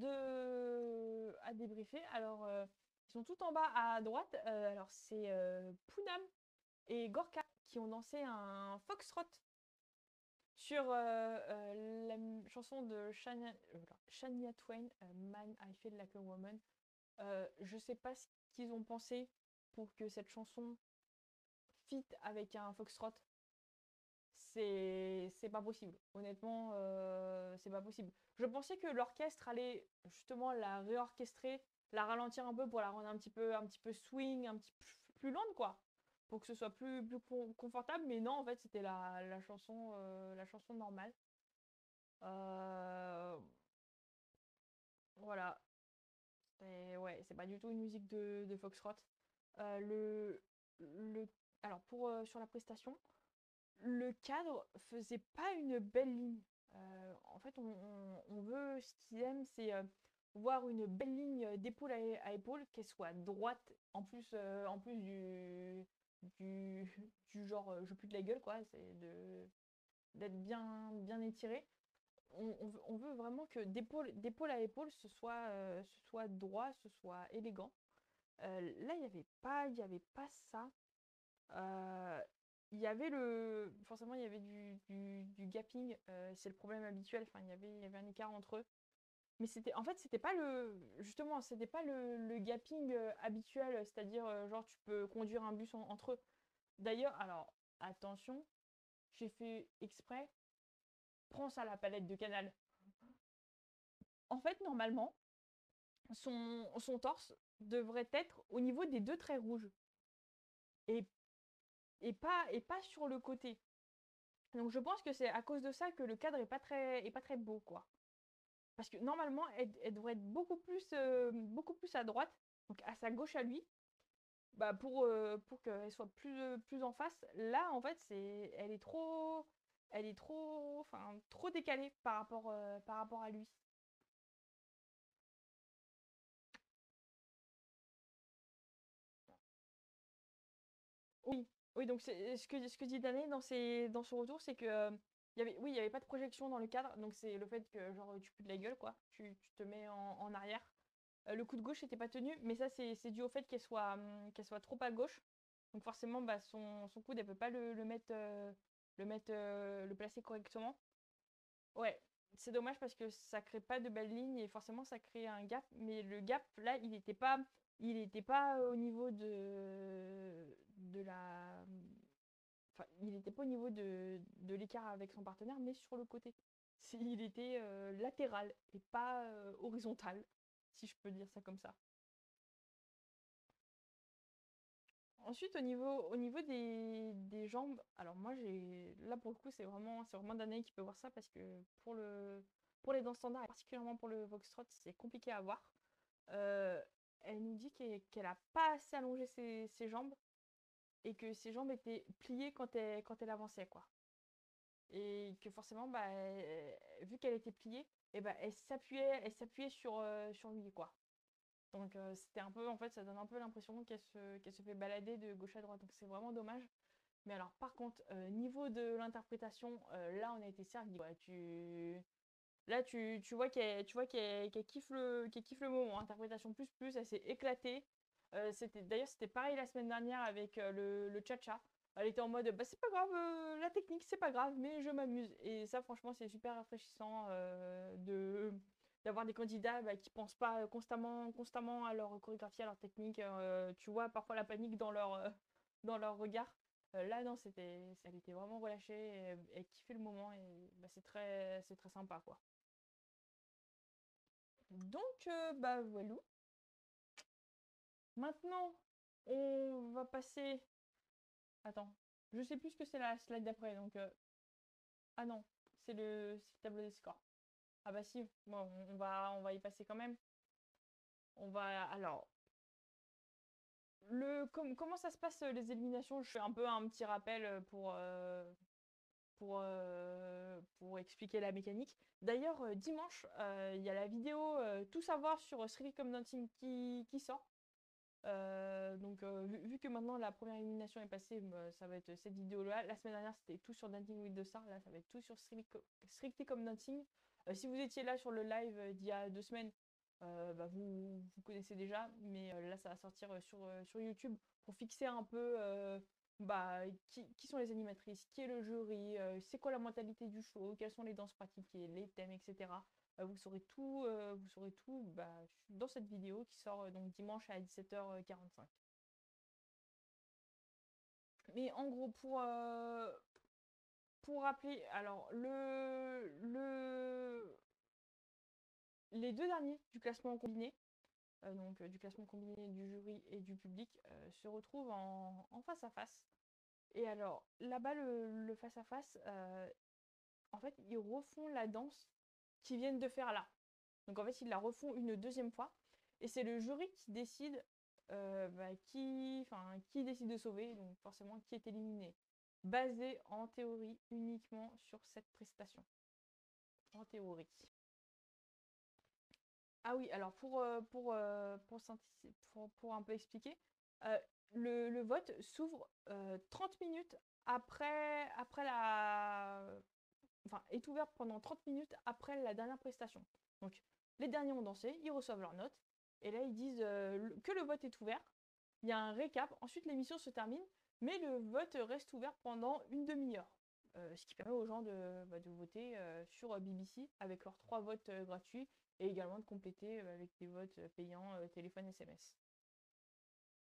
débriefer. Alors, ils sont tout en bas à droite. Alors, c'est Poonam et Gorka qui ont dansé un foxtrot sur la chanson de Shania Twain, Man, I Feel Like a Woman. Je sais pas ce qu'ils ont pensé pour que cette chanson fit avec un foxtrot. C'est pas possible. Honnêtement, c'est pas possible. Je pensais que l'orchestre allait justement la réorchestrer, la ralentir un peu pour la rendre un petit peu swing, un petit peu plus lente, quoi. Pour que ce soit plus confortable. Mais non, en fait, c'était la chanson normale. Euh, voilà. Ouais, c'est pas du tout une musique de Foxtrot. Euh, le, le, alors, sur la prestation, le cadre faisait pas une belle ligne. En fait, on veut, ce qu'ils aiment, c'est voir une belle ligne d'épaule à épaule, qu'elle soit droite, en plus du, du genre je pue de la gueule, quoi, d'être bien étiré. On veut vraiment que d'épaule à épaule, ce soit droit, ce soit élégant. Là, il y avait pas ça. Euh, il y avait forcément, il y avait du gapping, c'est le problème habituel. Enfin, il y avait un écart entre eux. Mais en fait, c'était pas justement, c'était pas le gapping habituel, c'est-à-dire, genre, tu peux conduire un bus entre eux. D'ailleurs, alors, attention, j'ai fait exprès, prends ça à la palette de Canal. En fait, normalement, son torse devrait être au niveau des deux traits rouges et, et pas sur le côté. Donc je pense que c'est à cause de ça que le cadre est pas très beau, quoi. Parce que normalement, elle devrait être beaucoup plus à droite, donc à sa gauche à lui, bah pour qu'elle soit plus en face. Là, en fait, elle est trop, enfin, trop décalée par rapport à lui. Oui, oui, donc ce que dit Dané dans son retour, c'est que oui, il y avait pas de projection dans le cadre, donc c'est le fait que genre tu pues de la gueule, quoi. Tu te mets en arrière. Le coup de gauche n'était pas tenu, mais ça c'est dû au fait qu'elle soit trop à gauche. Donc forcément, bah, son coude, elle peut pas le placer correctement. Ouais, c'est dommage parce que ça crée pas de belles lignes et forcément ça crée un gap. Mais le gap là, il était pas au niveau de la, enfin, il n'était pas au niveau de l'écart avec son partenaire, mais sur le côté. Il était latéral et pas horizontal, si je peux dire ça comme ça. Ensuite, au niveau des jambes, alors moi, là pour le coup, c'est vraiment Danae qui peut voir ça parce que pour les danses standards et particulièrement pour le Foxtrot, c'est compliqué à voir. Euh, Elle nous dit qu'elle a pas assez allongé ses jambes et que ses jambes étaient pliées quand elle avançait, quoi. Et que forcément, bah, vu qu'elle était pliée, et bah, elle s'appuyait sur lui, quoi. Donc c'était un peu, en fait, ça donne un peu l'impression qu'elle se fait balader de gauche à droite. Donc c'est vraiment dommage. Mais alors, par contre, niveau de l'interprétation, là, on a été servi. Ouais, là, tu vois qu'elle kiffe le moment. Interprétation plus plus, elle s'est éclatée. D'ailleurs, c'était pareil la semaine dernière avec le cha-cha. Elle était en mode, bah c'est pas grave, la technique, c'est pas grave, mais je m'amuse. Et ça, franchement, c'est super rafraîchissant d'avoir des candidats bah, qui pensent pas constamment à leur chorégraphie, à leur technique. Tu vois parfois la panique dans leur regard. Là, non, elle était vraiment relâchée, elle kiffait le moment et bah, c'est très sympa, quoi. Donc, bah voilà. Maintenant, on va passer. Attends, je sais plus ce que c'est la slide d'après, donc. Ah non, c'est le tableau des scores. Ah bah si, bon, on va y passer quand même. On va. Alors, comment ça se passe les éliminations? Je fais un peu un petit rappel pour expliquer la mécanique. D'ailleurs, dimanche, il y a la vidéo Tout savoir sur Strictly Come Dancing qui sort. Donc, vu que maintenant la première élimination est passée, ça va être cette vidéo-là. La semaine dernière, c'était tout sur Dancing with the Stars. Là, ça va être tout sur Strictly Come Dancing. Si vous étiez là sur le live d'il y a 2 semaines, bah, vous connaissez déjà. Mais là, ça va sortir sur YouTube pour fixer un peu bah, qui sont les animatrices, qui est le jury, c'est quoi la mentalité du show, quelles sont les danses pratiquées, les thèmes, etc. Vous saurez tout bah, dans cette vidéo qui sort donc dimanche à 17h45. Mais en gros, pour rappeler, alors les deux derniers du classement combiné, donc du classement combiné du jury et du public, se retrouvent en face à face. Et alors là-bas, le face à face, en fait, ils refont la danse qu'ils viennent de faire là. Donc en fait, ils la refont une deuxième fois. Et c'est le jury qui décide bah, qui décide de sauver, donc forcément qui est éliminé. Basé en théorie uniquement sur cette prestation. En théorie. Ah oui, alors pour un peu expliquer, euh, le vote s'ouvre 30 minutes après enfin, est ouvert pendant 30 minutes après la dernière prestation. Donc, les derniers ont dansé, ils reçoivent leurs notes, et là, ils disent que le vote est ouvert. Il y a un récap, ensuite l'émission se termine, mais le vote reste ouvert pendant une demi-heure. Ce qui permet aux gens de voter sur BBC avec leurs 3 votes gratuits et également de compléter avec des votes payants téléphone SMS.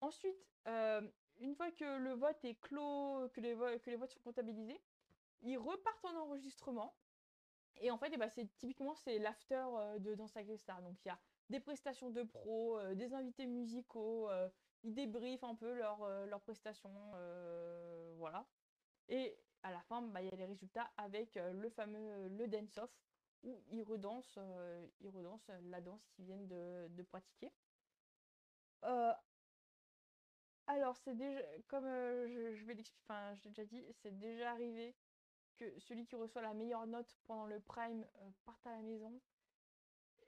Ensuite, une fois que le vote est clos, que les votes sont comptabilisés, ils repartent en enregistrement. Et en fait, c'est l'after de Danse avec les stars. Donc il y a des prestations de pros, des invités musicaux, ils débriefent un peu leurs prestations, voilà. Et à la fin, bah, il y a les résultats avec le fameux le dance-off où ils redansent la danse qu'ils viennent de pratiquer. Euh, alors c'est déjà, comme je vais l'expliquer, enfin je l'ai déjà dit, c'est déjà arrivé que celui qui reçoit la meilleure note pendant le prime parte à la maison.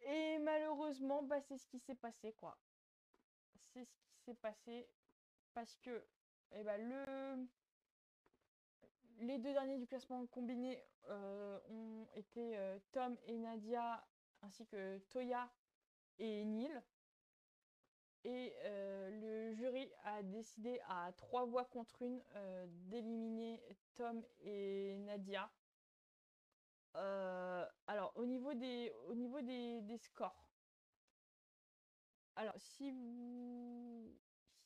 Et malheureusement, bah, c'est ce qui s'est passé, quoi. C'est ce qui s'est passé parce que eh ben, les deux derniers du classement combiné ont été Tom et Nadia, ainsi que Toya et Neil. Et le jury a décidé à 3 voix contre une d'éliminer Tom et Nadia. Alors, au niveau des scores, alors si vous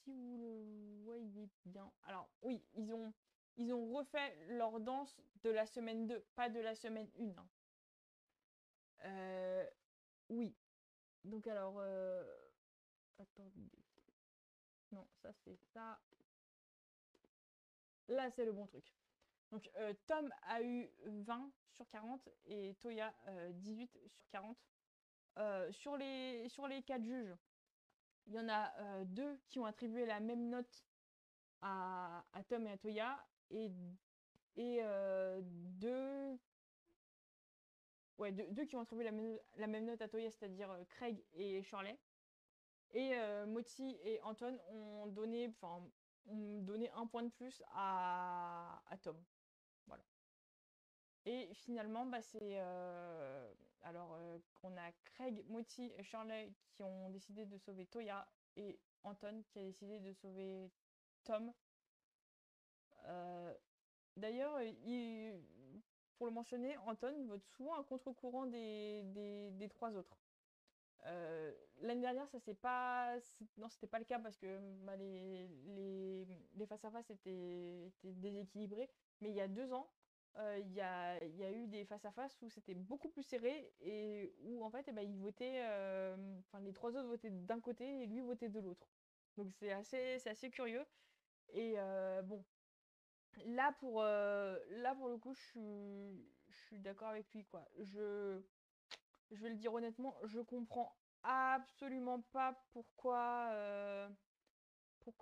le voyez bien, alors oui, ils ont refait leur danse de la semaine 2, pas de la semaine 1, hein. Oui. Donc alors, attendez. Non, ça c'est ça. Là, c'est le bon truc. Donc, Tom a eu 20 sur 40 et Toya 18 sur 40. Sur les 4 juges, il y en a 2 qui ont attribué la même note à Tom et à Toya et 2 ouais, deux qui ont attribué la même note à Toya, c'est-à-dire Craig et Shirley. Et Moti et Anton ont donné un point de plus à Tom. Voilà. Et finalement, bah, c'est. Alors, on a Craig, Moti et Shirley qui ont décidé de sauver Toya et Anton qui a décidé de sauver Tom. Euh, D'ailleurs, pour le mentionner, Anton vote souvent à contre-courant des 3 autres. L'année dernière, ça c'est pas, non, c'était pas le cas parce que bah, les face-à-face étaient déséquilibrés. Mais il y a 2 ans, il y a eu des face-à-face où c'était beaucoup plus serré et où en fait, eh ben, il votait, enfin les 3 autres votaient d'un côté et lui votait de l'autre. Donc c'est assez curieux. Et bon, là pour le coup, je suis d'accord avec lui quoi. Je vais le dire honnêtement, je comprends absolument pas pourquoi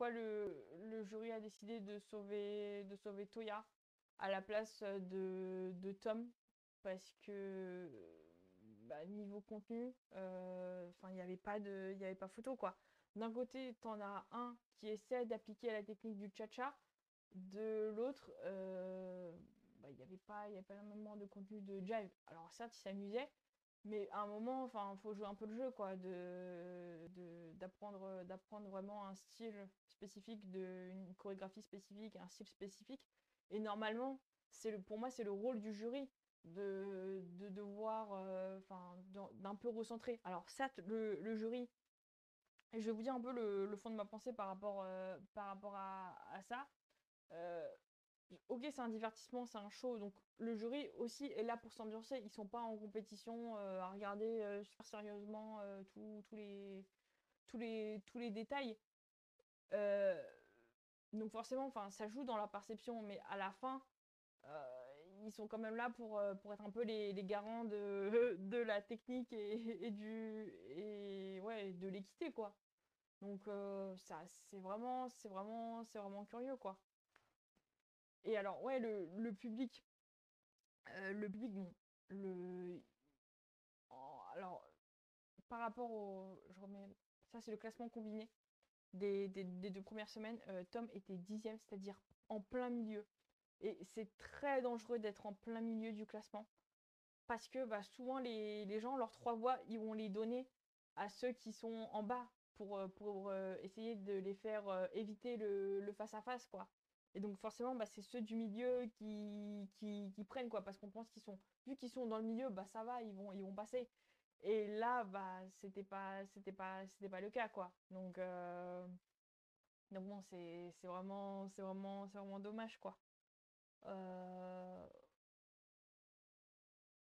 le jury a décidé de sauver Toya à la place de Tom. Parce que bah, niveau contenu, enfin, il y avait pas photo quoi. D'un côté, t'en as un qui essaie d'appliquer la technique du cha-cha, de l'autre, bah, il y avait pas énormément de contenu de jive. Alors certes, il s'amusait, mais à un moment, enfin, faut jouer un peu le jeu, quoi, d'apprendre vraiment un style spécifique, une chorégraphie spécifique, un style spécifique. Et normalement, pour moi, c'est le rôle du jury de devoir, enfin, d'un peu recentrer. Alors certes, le jury, et je vais vous dire un peu le fond de ma pensée par rapport à ça. Euh, ok, c'est un divertissement, c'est un show, donc le jury aussi est là pour s'ambiancer. Ils sont pas en compétition à regarder super sérieusement tous les détails. Euh, donc forcément, enfin, ça joue dans la perception, mais à la fin, ils sont quand même là pour être un peu les garants de la technique et ouais, de l'équité, quoi. Donc ça, c'est vraiment curieux, quoi. Et alors, ouais, le public, bon, alors, par rapport au, je remets, ça c'est le classement combiné des 2 premières semaines. Tom était 10e, c'est-à-dire en plein milieu. Et c'est très dangereux d'être en plein milieu du classement. Parce que bah, souvent, les gens, leurs 3 voix, ils vont les donner à ceux qui sont en bas pour essayer de les faire éviter le face-à-face, quoi. Et donc, forcément, bah, c'est ceux du milieu qui prennent, quoi. Parce qu'on pense vu qu'ils sont dans le milieu, bah, ça va, ils vont passer. Et là, bah, c'était pas le cas, quoi. Donc bon, c'est vraiment dommage, quoi. Euh,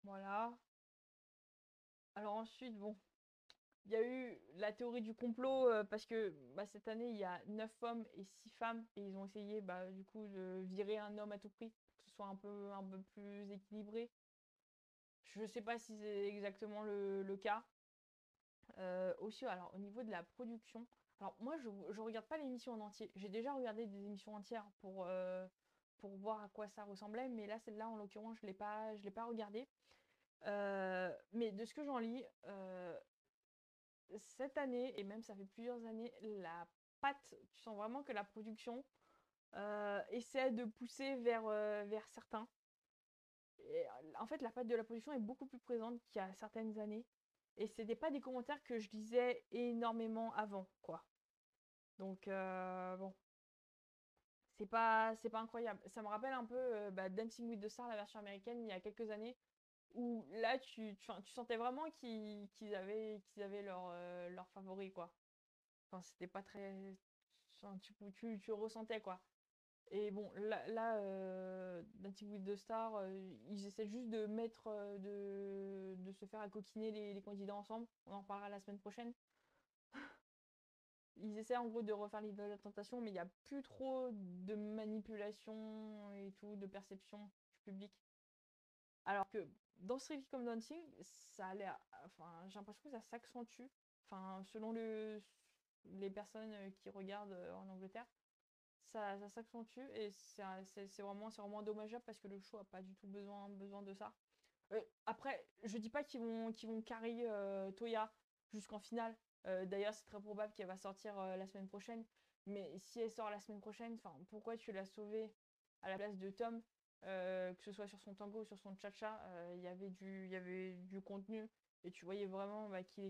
voilà. Alors ensuite, bon, il y a eu la théorie du complot parce que bah, cette année, il y a 9 hommes et 6 femmes et ils ont essayé bah, du coup de virer un homme à tout prix pour que ce soit un peu plus équilibré. Je ne sais pas si c'est exactement le cas. Aussi, alors au niveau de la production, alors moi je regarde pas l'émission en entier. J'ai déjà regardé des émissions entières pour voir à quoi ça ressemblait, mais là celle-là en l'occurrence je l'ai pas regardée. Mais de ce que j'en lis, cette année, et même ça fait plusieurs années, la patte, tu sens vraiment que la production essaie de pousser vers certains. Et, en fait, la patte de la production est beaucoup plus présente qu'il y a certaines années. Et c'était pas des commentaires que je lisais énormément avant, quoi. Donc, bon, c'est pas incroyable. Ça me rappelle un peu bah, Dancing with the Stars, la version américaine, il y a quelques années, où là, tu sentais vraiment qu'ils avaient leur favori, quoi. Enfin, c'était pas très. Enfin, tu ressentais, quoi. Et bon, Native with the Star, ils essaient juste de mettre, de se faire coquiner les candidats ensemble. On en reparlera la semaine prochaine. Ils essaient en gros de refaire l'île de la tentation, mais il n'y a plus trop de manipulation et tout, de perception du public. Alors que dans Strictly Come Dancing, ça a l'air. Enfin, j'ai l'impression que ça s'accentue. Enfin, selon les personnes qui regardent en Angleterre, ça s'accentue et c'est vraiment dommageable parce que le show a pas du tout besoin de ça. Après, je dis pas qu'ils vont carry Toya jusqu'en finale. D'ailleurs, c'est très probable qu'elle va sortir la semaine prochaine. Mais si elle sort la semaine prochaine, enfin, pourquoi tu l'as sauvée à la place de Tom, que ce soit sur son tango ou sur son cha-cha, il y avait du contenu et tu voyais vraiment bah, qu'il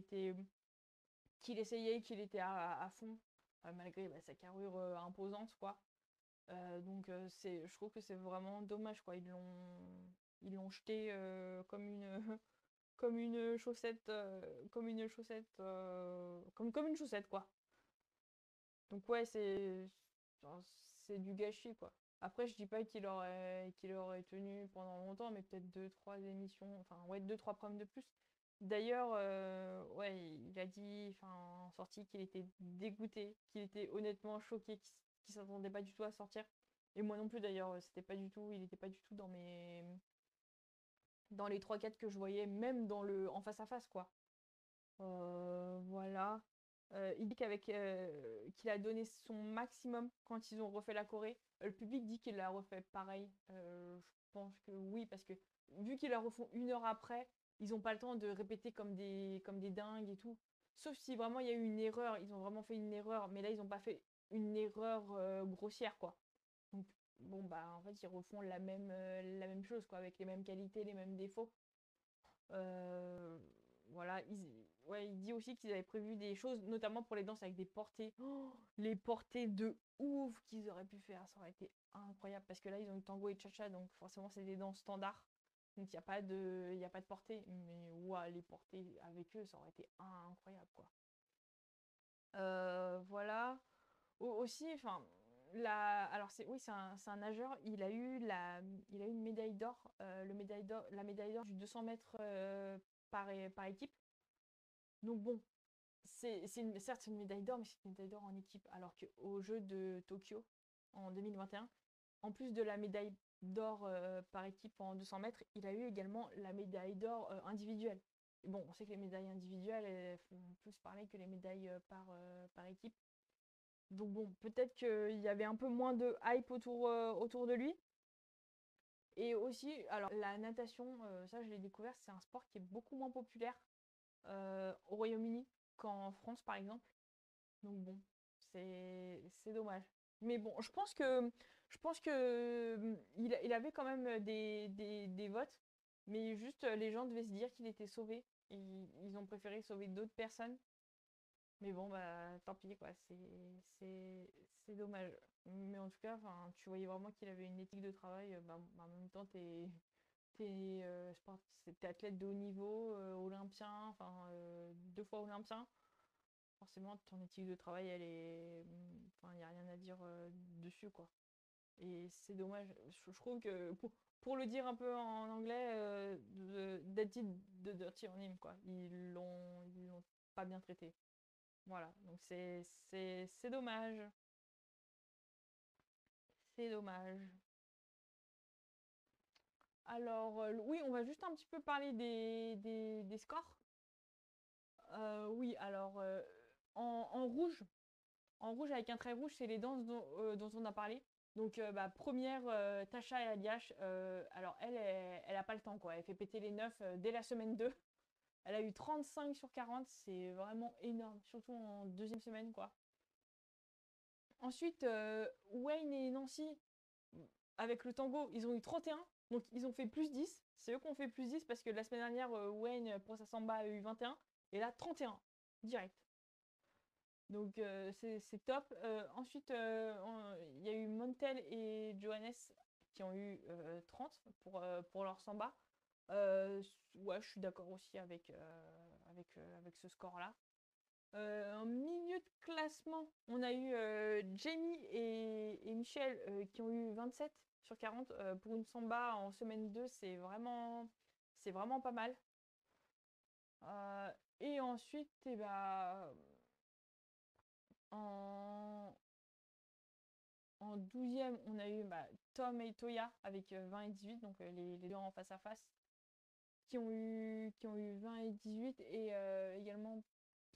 essayait, qu'il était à fond, malgré bah, sa carrure imposante, quoi. Je trouve que c'est vraiment dommage, quoi. Ils l'ont jeté comme une, comme une chaussette, quoi. Donc ouais, c'est du gâchis, quoi. Après, je dis pas qu'il aurait tenu pendant longtemps, mais peut-être deux, trois émissions, enfin ouais, deux, trois programmes de plus. D'ailleurs, ouais, il a dit, enfin, en sortie qu'il était dégoûté, qu'il était honnêtement choqué, qu'il s'attendait pas du tout à sortir. Et moi non plus d'ailleurs, il était pas du tout dans les trois 4 que je voyais, même en face à face, quoi. Voilà. Il dit qu'il a donné son maximum quand ils ont refait la Corée. Le public dit qu'il l'a refait pareil. Je pense que oui, parce que vu qu'ils la refont 1 heure après, ils n'ont pas le temps de répéter comme des dingues et tout. Sauf si vraiment il y a eu une erreur, ils ont vraiment fait une erreur, mais là ils n'ont pas fait une erreur grossière, quoi. Donc bon bah en fait ils refont la même chose, quoi, avec les mêmes qualités, les mêmes défauts. Euh, voilà, ouais, il dit aussi qu'ils avaient prévu des choses, notamment pour les danses avec des portées. Oh, les portées de ouf qu'ils auraient pu faire, ça aurait été incroyable. Parce que là, ils ont eu tango et cha-cha, donc forcément, c'est des danses standards. Donc, il y a pas de portée. Mais ouah, les portées avec eux, ça aurait été incroyable, quoi. Voilà. Aussi, enfin, alors oui, c'est un nageur. Il a eu une médaille d'or, la médaille d'or du 200 mètres par équipe. Donc bon, certes c'est une médaille d'or, mais c'est une médaille d'or en équipe. Alors qu'aux Jeux de Tokyo en 2021, en plus de la médaille d'or par équipe en 200 mètres, il a eu également la médaille d'or individuelle. Et bon, on sait que les médailles individuelles elles font plus parler que les médailles par équipe. Donc bon, peut-être qu'il y avait un peu moins de hype autour de lui. Et aussi, alors la natation, ça je l'ai découvert, c'est un sport qui est beaucoup moins populaire au Royaume-Uni qu'en France par exemple. Donc bon, c'est dommage. Mais bon, je pense que il avait quand même des votes, mais juste les gens devaient se dire qu'il était sauvé. Ils ont préféré sauver d'autres personnes. Mais bon, bah tant pis quoi, c'est dommage. Mais en tout cas, enfin, tu voyais vraiment qu'il avait une éthique de travail. Bah, en même temps, t'es athlète de haut niveau, olympien, enfin 2 fois olympien. Forcément, ton éthique de travail, elle est, enfin, il y a rien à dire dessus, quoi. Et c'est dommage. Je trouve que pour le dire un peu en anglais, That did the dirty on him, quoi. Ils l'ont pas bien traité. Voilà. Donc c'est dommage. C'est dommage. Alors, oui, on va juste un petit peu parler des scores. Oui, alors, en rouge, avec un trait rouge, c'est les danses dont on a parlé. Donc, bah, première, Tasha et Aliash. Alors, elle a pas le temps, quoi. Elle fait péter les 9 dès la semaine 2. Elle a eu 35 sur 40. C'est vraiment énorme, surtout en deuxième semaine, quoi. Ensuite, Wayne et Nancy, avec le tango, ils ont eu 31. Donc, ils ont fait plus 10. C'est eux qui ont fait plus 10 parce que la semaine dernière, Wayne, pour sa samba, a eu 21. Et là, 31, direct. Donc c'est top. Ensuite, il y a eu Montel et Johannes qui ont eu 30 pour leur samba. Ouais, je suis d'accord aussi avec ce score-là. En milieu de classement, on a eu Jamie et Michel qui ont eu 27 sur 40. Pour une samba en semaine 2, c'est vraiment pas mal. Et ensuite, en, en 12e, on a eu Tom et Toya avec 20 et 18, donc les deux en face à face, qui ont eu 20 et 18, et également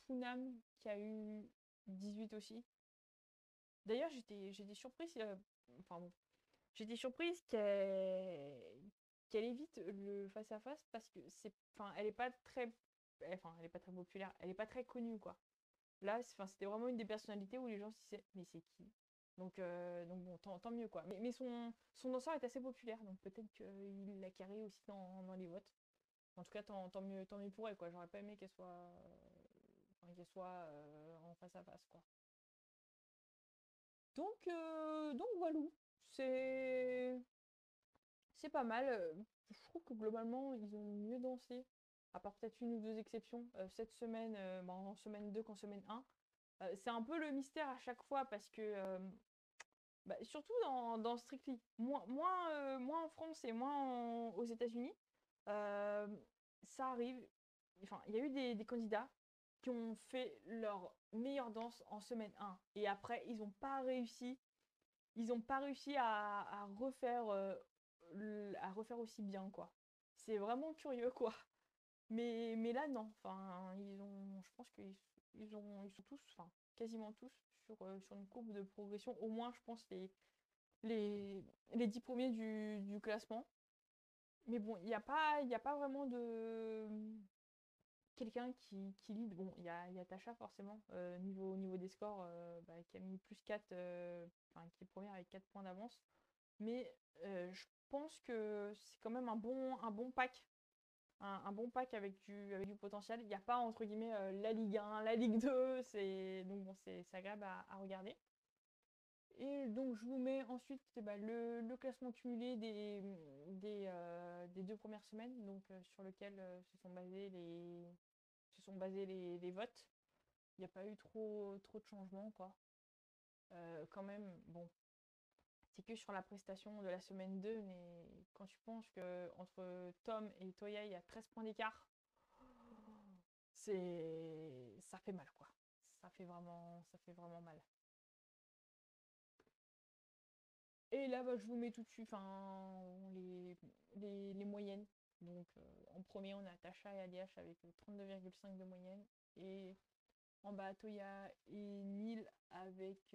Poonam qui a eu 18 aussi. D'ailleurs, j'étais surprise, enfin bon, j'étais surprise qu'elle évite le face à face parce que elle est pas très, elle est pas très populaire, elle est pas très connue quoi. Là, c'était vraiment une des personnalités où les gens se disaient mais c'est qui? Donc bon, tant mieux quoi. Mais son danseur est assez populaire, donc peut-être qu'il l'a carré aussi dans les votes. En tout cas, tant mieux pour elle quoi. J'aurais pas aimé qu'elle soit en face à face quoi. Donc voilà, c'est c'est pas mal. Je trouve que globalement, ils ont mieux dansé, à part peut-être une ou deux exceptions, cette semaine, en semaine 2 qu'en semaine 1. C'est un peu le mystère à chaque fois parce que, surtout dans Strictly, moins en France et moins aux États-Unis, euh, ça arrive. Enfin, il y a eu des candidats qui ont fait leur meilleure danse en semaine 1 et après, ils n'ont pas réussi. Ils n'ont pas réussi à refaire aussi bien, quoi. C'est vraiment curieux, quoi. Mais là, non. Enfin, je pense ils sont tous, enfin, quasiment tous sur une courbe de progression. Au moins, je pense, les 10 premiers du classement. Mais bon, il y a pas vraiment de quelqu'un qui lead. Bon, il y a Tasha, forcément, niveau des scores, qui a mis plus 4, enfin, qui est première avec 4 points d'avance. Mais je pense que c'est quand même un bon pack. Un bon pack avec du potentiel. Il n'y a pas, entre guillemets, la Ligue 1, la Ligue 2. Donc bon, c'est agréable à regarder. Et donc je vous mets ensuite le classement cumulé des 2 premières semaines, donc sur lequel se sont basés les votes. Il n'y a pas eu trop de changements, quoi. Quand même, bon, c'est que sur la prestation de la semaine 2, mais quand tu penses que entre Tom et Toya, il y a 13 points d'écart, ça fait mal, quoi. Ça fait vraiment mal. Et là, je vous mets tout de suite les moyennes. Donc, en premier, on a Tasha et Aliash avec 32,5 de moyenne. Et en bas, Toya et Neil avec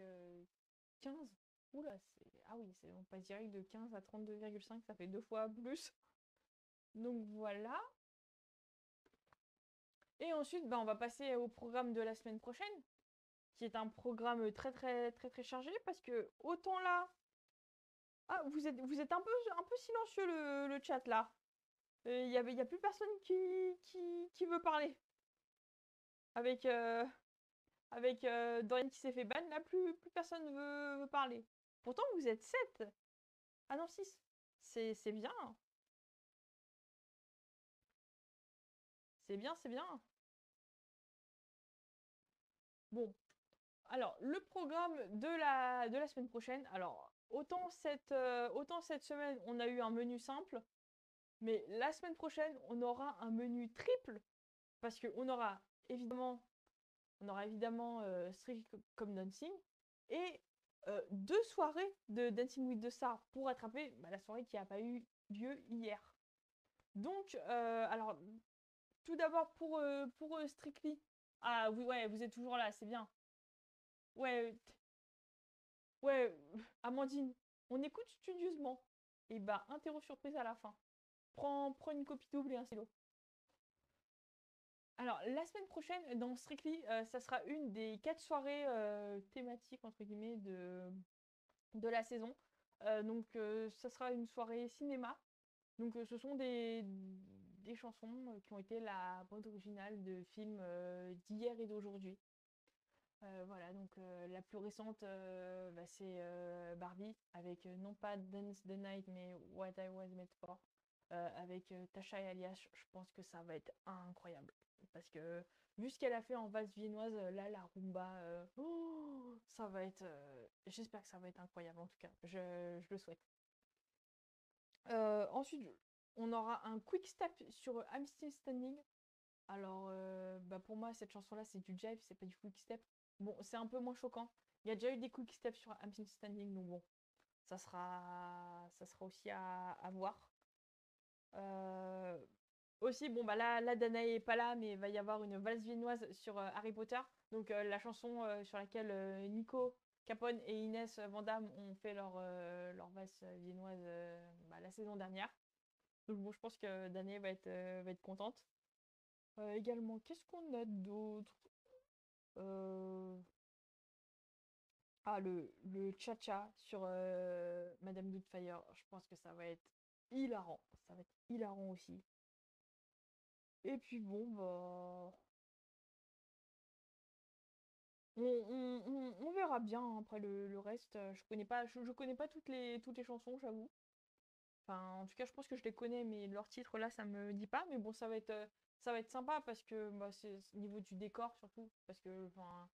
15. Oula, ah oui, on passe direct de 15 à 32,5, ça fait 2 fois plus. Donc voilà. Et ensuite, on va passer au programme de la semaine prochaine, qui est un programme très très très très chargé parce que autant là. Ah, vous êtes un peu silencieux le chat là. Y a plus personne qui veut parler. Avec Dorian qui s'est fait ban, là plus personne veut parler. Pourtant vous êtes 7. Ah non, 6. C'est bien. C'est bien, c'est bien. Bon, alors le programme de la semaine prochaine. Alors, autant cette semaine on a eu un menu simple, mais la semaine prochaine on aura un menu triple parce qu'on aura évidemment Strict Come Dancing et 2 soirées de Dancing with the Stars pour rattraper la soirée qui n'a pas eu lieu hier. Donc, alors, tout d'abord pour Strictly. Ah oui, ouais, vous êtes toujours là, c'est bien. Ouais, ouais, Amandine, on écoute studieusement. Et interro surprise à la fin. Prends une copie double et un stylo. Alors, la semaine prochaine, dans Strictly, ça sera une des 4 soirées thématiques, entre guillemets, de la saison. Donc, ça sera une soirée cinéma. Donc, ce sont des chansons qui ont été la bande originale de films d'hier et d'aujourd'hui. Voilà, donc la plus récente, c'est Barbie, avec non pas Dance the Night, mais What I Was Made For. avec Tasha et Alias, je pense que ça va être incroyable. Parce que vu ce qu'elle a fait en valse viennoise, là, la rumba, ça va être. J'espère que ça va être incroyable en tout cas. Je le souhaite. Ensuite, on aura un quick step sur I'm Still Standing. Alors, bah pour moi, cette chanson-là, c'est du jive, c'est pas du quick step. Bon, c'est un peu moins choquant. Il y a déjà eu des quick steps sur I'm Still Standing, donc bon, ça sera aussi à voir. Euh, Aussi, bon, bah là, Danae est pas là, mais il va y avoir une valse viennoise sur Harry Potter. Donc, la chanson sur laquelle Nico Capone et Inès Van Damme ont fait leur valse viennoise bah, la saison dernière. Donc, bon, je pense que Danae va être contente. Également, qu'est-ce qu'on a d'autre? Euh, Ah, le cha-cha sur Madame Doubtfire. Je pense que ça va être hilarant. Ça va être hilarant aussi. Et puis bon, bah. On verra bien hein, après le reste. Je connais pas toutes les chansons, j'avoue. Enfin, en tout cas, je pense que je les connais, mais leur titre là, ça me dit pas. Mais bon, ça va être sympa parce que bah, c'est au niveau du décor surtout. Parce que, enfin,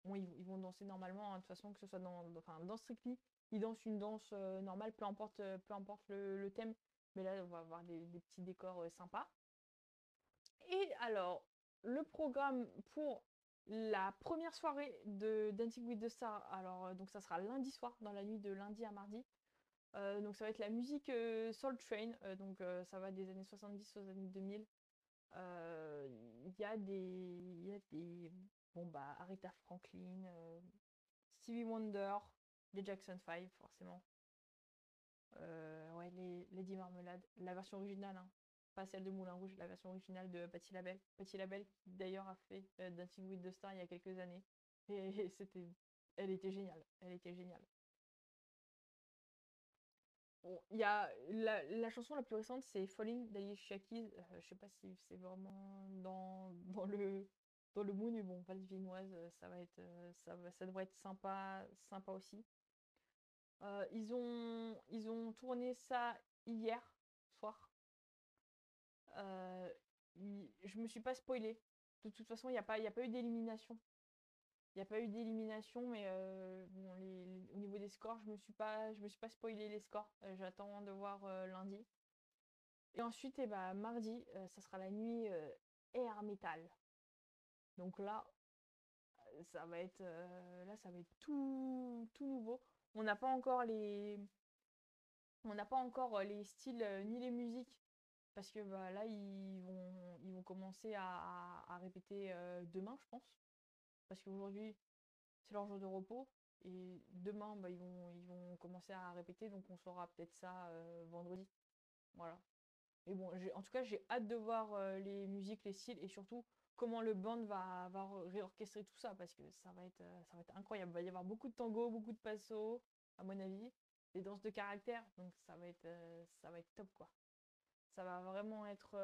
bon, ils vont danser normalement, hein, de toute façon, que ce soit enfin, dans Strictly, ils dansent une danse normale, peu importe le thème. Mais là, on va avoir des petits décors sympas. Et alors, le programme pour la première soirée de Dancing with the Stars, alors donc ça sera lundi soir, dans la nuit de lundi à mardi. Donc ça va être la musique Soul Train, donc ça va des années 70 aux années 2000. Il y a des bon bah Aretha Franklin, Stevie Wonder, les Jackson 5 forcément. Ouais, les Lady Marmelade, la version originale, hein. Pas celle de Moulin Rouge, la version originale de Patti LaBelle. Patti LaBelle qui d'ailleurs a fait Dancing with the Stars il y a quelques années. Et elle était géniale, elle était géniale. Bon, il y a la chanson la plus récente, c'est Falling d'Alicia Keys. Je sais pas si c'est vraiment dans le mood, mais bon, valse viennoise, ça devrait être sympa aussi. Ils ont tourné ça hier soir. Euh, je me suis pas spoilé. De toute façon, il y a pas eu d'élimination. Il n'y a pas eu d'élimination, mais bon, au niveau des scores, je me suis pas spoilé les scores. J'attends de voir lundi. Et ensuite, eh ben, mardi, ça sera la nuit air metal. Donc là, ça va être tout nouveau. On n'a pas encore les, on n'a pas encore les styles ni les musiques parce que bah, là, ils vont commencer à répéter demain, je pense. Parce qu'aujourd'hui, c'est leur jour de repos. Et demain, bah, ils vont commencer à répéter, donc on saura peut-être ça vendredi. Voilà. Mais bon, en tout cas, j'ai hâte de voir les musiques, les styles et surtout comment le band va réorchestrer tout ça parce que ça va être incroyable. Il va y avoir beaucoup de tango, beaucoup de passo, à mon avis, des danses de caractère, donc ça va être top quoi. Ça va vraiment être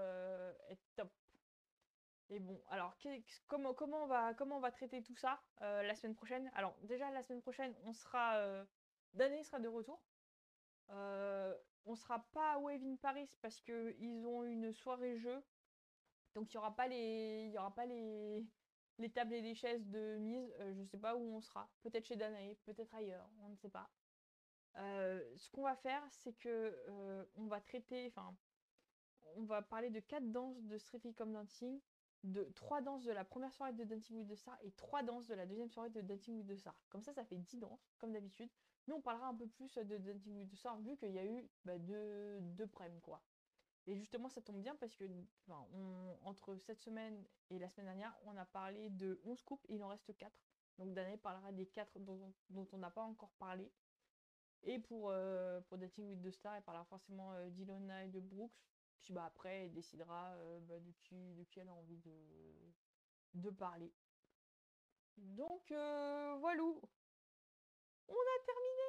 top. Et bon, alors comment on va traiter tout ça la semaine prochaine? Alors déjà la semaine prochaine, Danae sera de retour. Euh, on sera pas à Wave in Paris parce que ils ont une soirée jeu. Donc il y aura pas les tables et les chaises de mise. Je sais pas où on sera. Peut-être chez Danae, peut-être ailleurs, on ne sait pas. Ce qu'on va faire, c'est que enfin, on va parler de 4 danses de Strictly Come Dancing, de 3 danses de la première soirée de Dancing with the Stars et 3 danses de la deuxième soirée de Dancing with the Stars. Comme ça fait 10 danses, comme d'habitude. Nous, on parlera un peu plus de Dancing with the Stars vu qu'il y a eu bah, deux prèmes, quoi. Et justement, ça tombe bien parce que enfin, entre cette semaine et la semaine dernière, on a parlé de 11 couples et il en reste 4. Donc Danae parlera des 4 dont on n'a pas encore parlé. Et pour Dating with the Stars, elle parlera forcément d'Ilona et de Brooks. Puis bah, après, elle décidera bah, de qui elle a envie de parler. Donc voilà, on a terminé.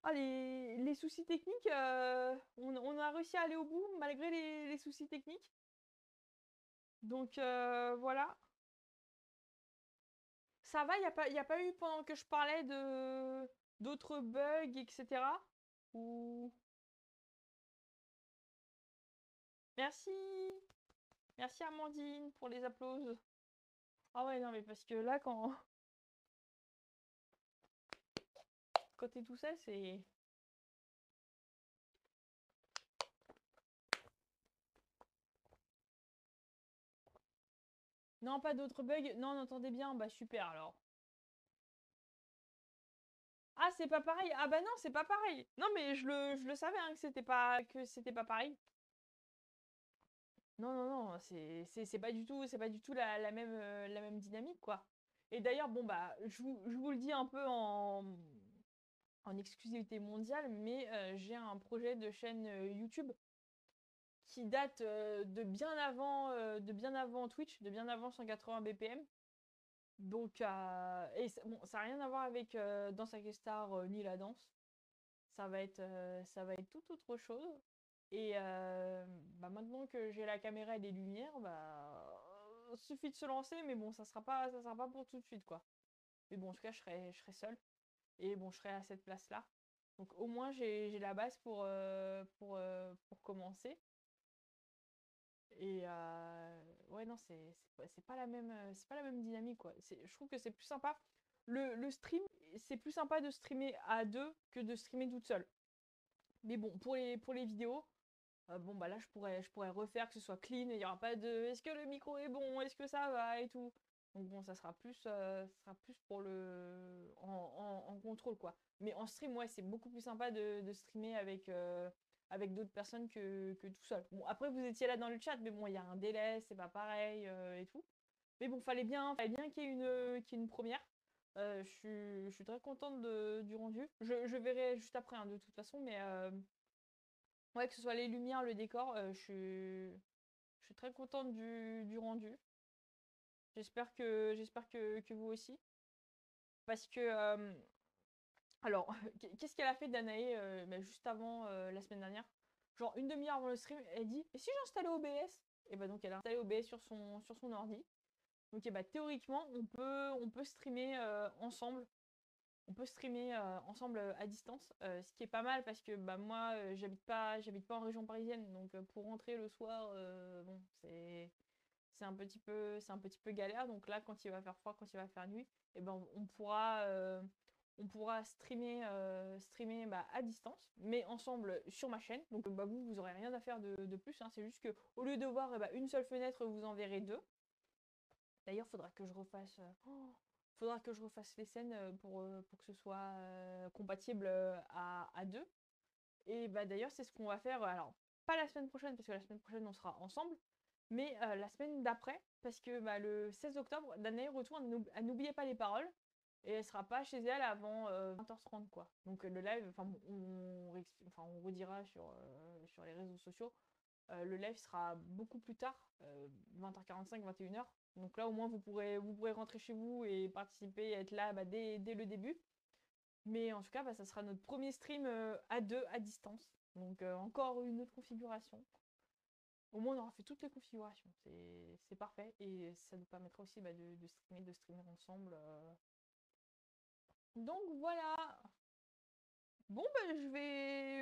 Ah, les soucis techniques, on a réussi à aller au bout malgré les soucis techniques. Donc voilà. Ça va, il y a pas eu pendant que je parlais d'autres bugs, etc. Ou Merci. Merci Amandine pour les applauses. Ah ouais, non, mais parce que là, quand t'es tout seul, c'est... Non, pas d'autres bugs. Non, on entendait bien. Bah super alors. Ah, c'est pas pareil. Ah bah non, c'est pas pareil. Non, mais je le savais hein, que c'était pas pareil. Non, non, non, c'est pas du tout la même dynamique, quoi. Et d'ailleurs, bon, bah, je vous le dis un peu en exclusivité mondiale, mais j'ai un projet de chaîne YouTube qui date de bien avant Twitch, de bien avant 180 BPM. Donc, et bon, ça n'a rien à voir avec Danse avec les stars ni la danse. Ça va être tout autre chose. Et bah maintenant que j'ai la caméra et les lumières, bah suffit de se lancer, mais bon, ça sera pas pour tout de suite, quoi. Mais bon, en tout cas, je serai seule. Et bon, je serai à cette place-là. Donc au moins, j'ai la base pour commencer. Et ouais, non, c'est pas la même dynamique, quoi. Je trouve que c'est plus sympa. Le stream, c'est plus sympa de streamer à deux que de streamer toute seule. Mais bon, pour les vidéos, bon, bah là, je pourrais refaire que ce soit clean. Il n'y aura pas de est-ce que le micro est bon, est-ce que ça va et tout. Donc bon, ça sera plus pour en contrôle, quoi. Mais en stream, ouais, c'est beaucoup plus sympa de streamer avec d'autres personnes que tout seul. Bon, après, vous étiez là dans le chat, mais bon, il y a un délai, c'est pas pareil et tout. Mais bon, fallait bien qu'il y ait une première. Je suis très contente du rendu. Je verrai juste après, hein, de toute façon, mais ouais, que ce soit les lumières, le décor, je suis très contente du rendu. J'espère que vous aussi. Parce que, alors, qu'est-ce qu'elle a fait Danae bah, juste avant la semaine dernière? Genre une demi-heure avant le stream, elle dit et si j'installais OBS? Et bah donc elle a installé OBS sur son ordi. Donc et bah théoriquement on peut streamer ensemble. On peut streamer ensemble à distance, ce qui est pas mal parce que bah moi j'habite pas en région parisienne, donc pour rentrer le soir, bon c'est un petit peu galère. Donc là, quand il va faire froid, quand il va faire nuit, et ben on pourra streamer bah, à distance, mais ensemble sur ma chaîne. Donc bah, vous aurez rien à faire de plus, hein. C'est juste que au lieu de voir bah, une seule fenêtre, vous en verrez deux. D'ailleurs, faudra que je refasse les scènes pour que ce soit compatible à deux. Et bah d'ailleurs, c'est ce qu'on va faire. Alors, pas la semaine prochaine, parce que la semaine prochaine, on sera ensemble, mais la semaine d'après, parce que bah, le 16 octobre, Danae retourne à N'oubliez pas les paroles, et elle sera pas chez elle avant 20h30, quoi. Donc le live, enfin, on redira sur les réseaux sociaux, le live sera beaucoup plus tard, 20h45, 21h. Donc là, au moins, vous pourrez rentrer chez vous et participer et être là bah, dès le début. Mais en tout cas, bah, ça sera notre premier stream à deux à distance. Donc encore une autre configuration. Au moins, on aura fait toutes les configurations. C'est parfait. Et ça nous permettra aussi bah, de streamer ensemble. Donc voilà. Bon, bah,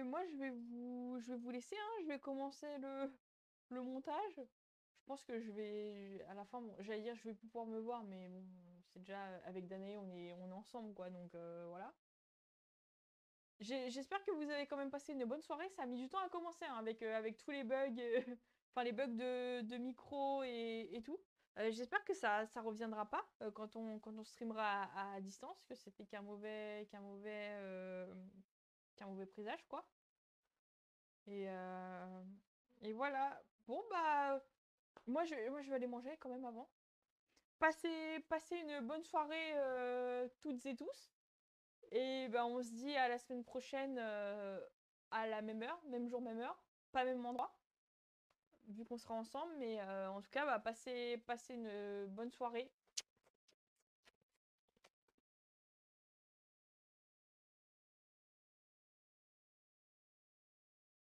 moi, je vais vous laisser, hein. Je vais commencer le montage. Je pense que je vais, à la fin, bon, j'allais dire je vais pouvoir me voir, mais bon, c'est déjà avec Danae, on est ensemble, quoi. Donc voilà. J'espère que vous avez quand même passé une bonne soirée. Ça a mis du temps à commencer hein, avec tous les bugs, enfin les bugs de micro et tout. J'espère que ça reviendra pas quand on streamera à distance, que c'était qu'un mauvais présage, quoi. Et, euh, et voilà. Bon, bah, moi, je vais aller manger quand même avant. Passez une bonne soirée toutes et tous. Et ben, on se dit à la semaine prochaine à la même heure, même jour, même heure, pas même endroit, vu qu'on sera ensemble. Mais en tout cas, bah, passez une bonne soirée.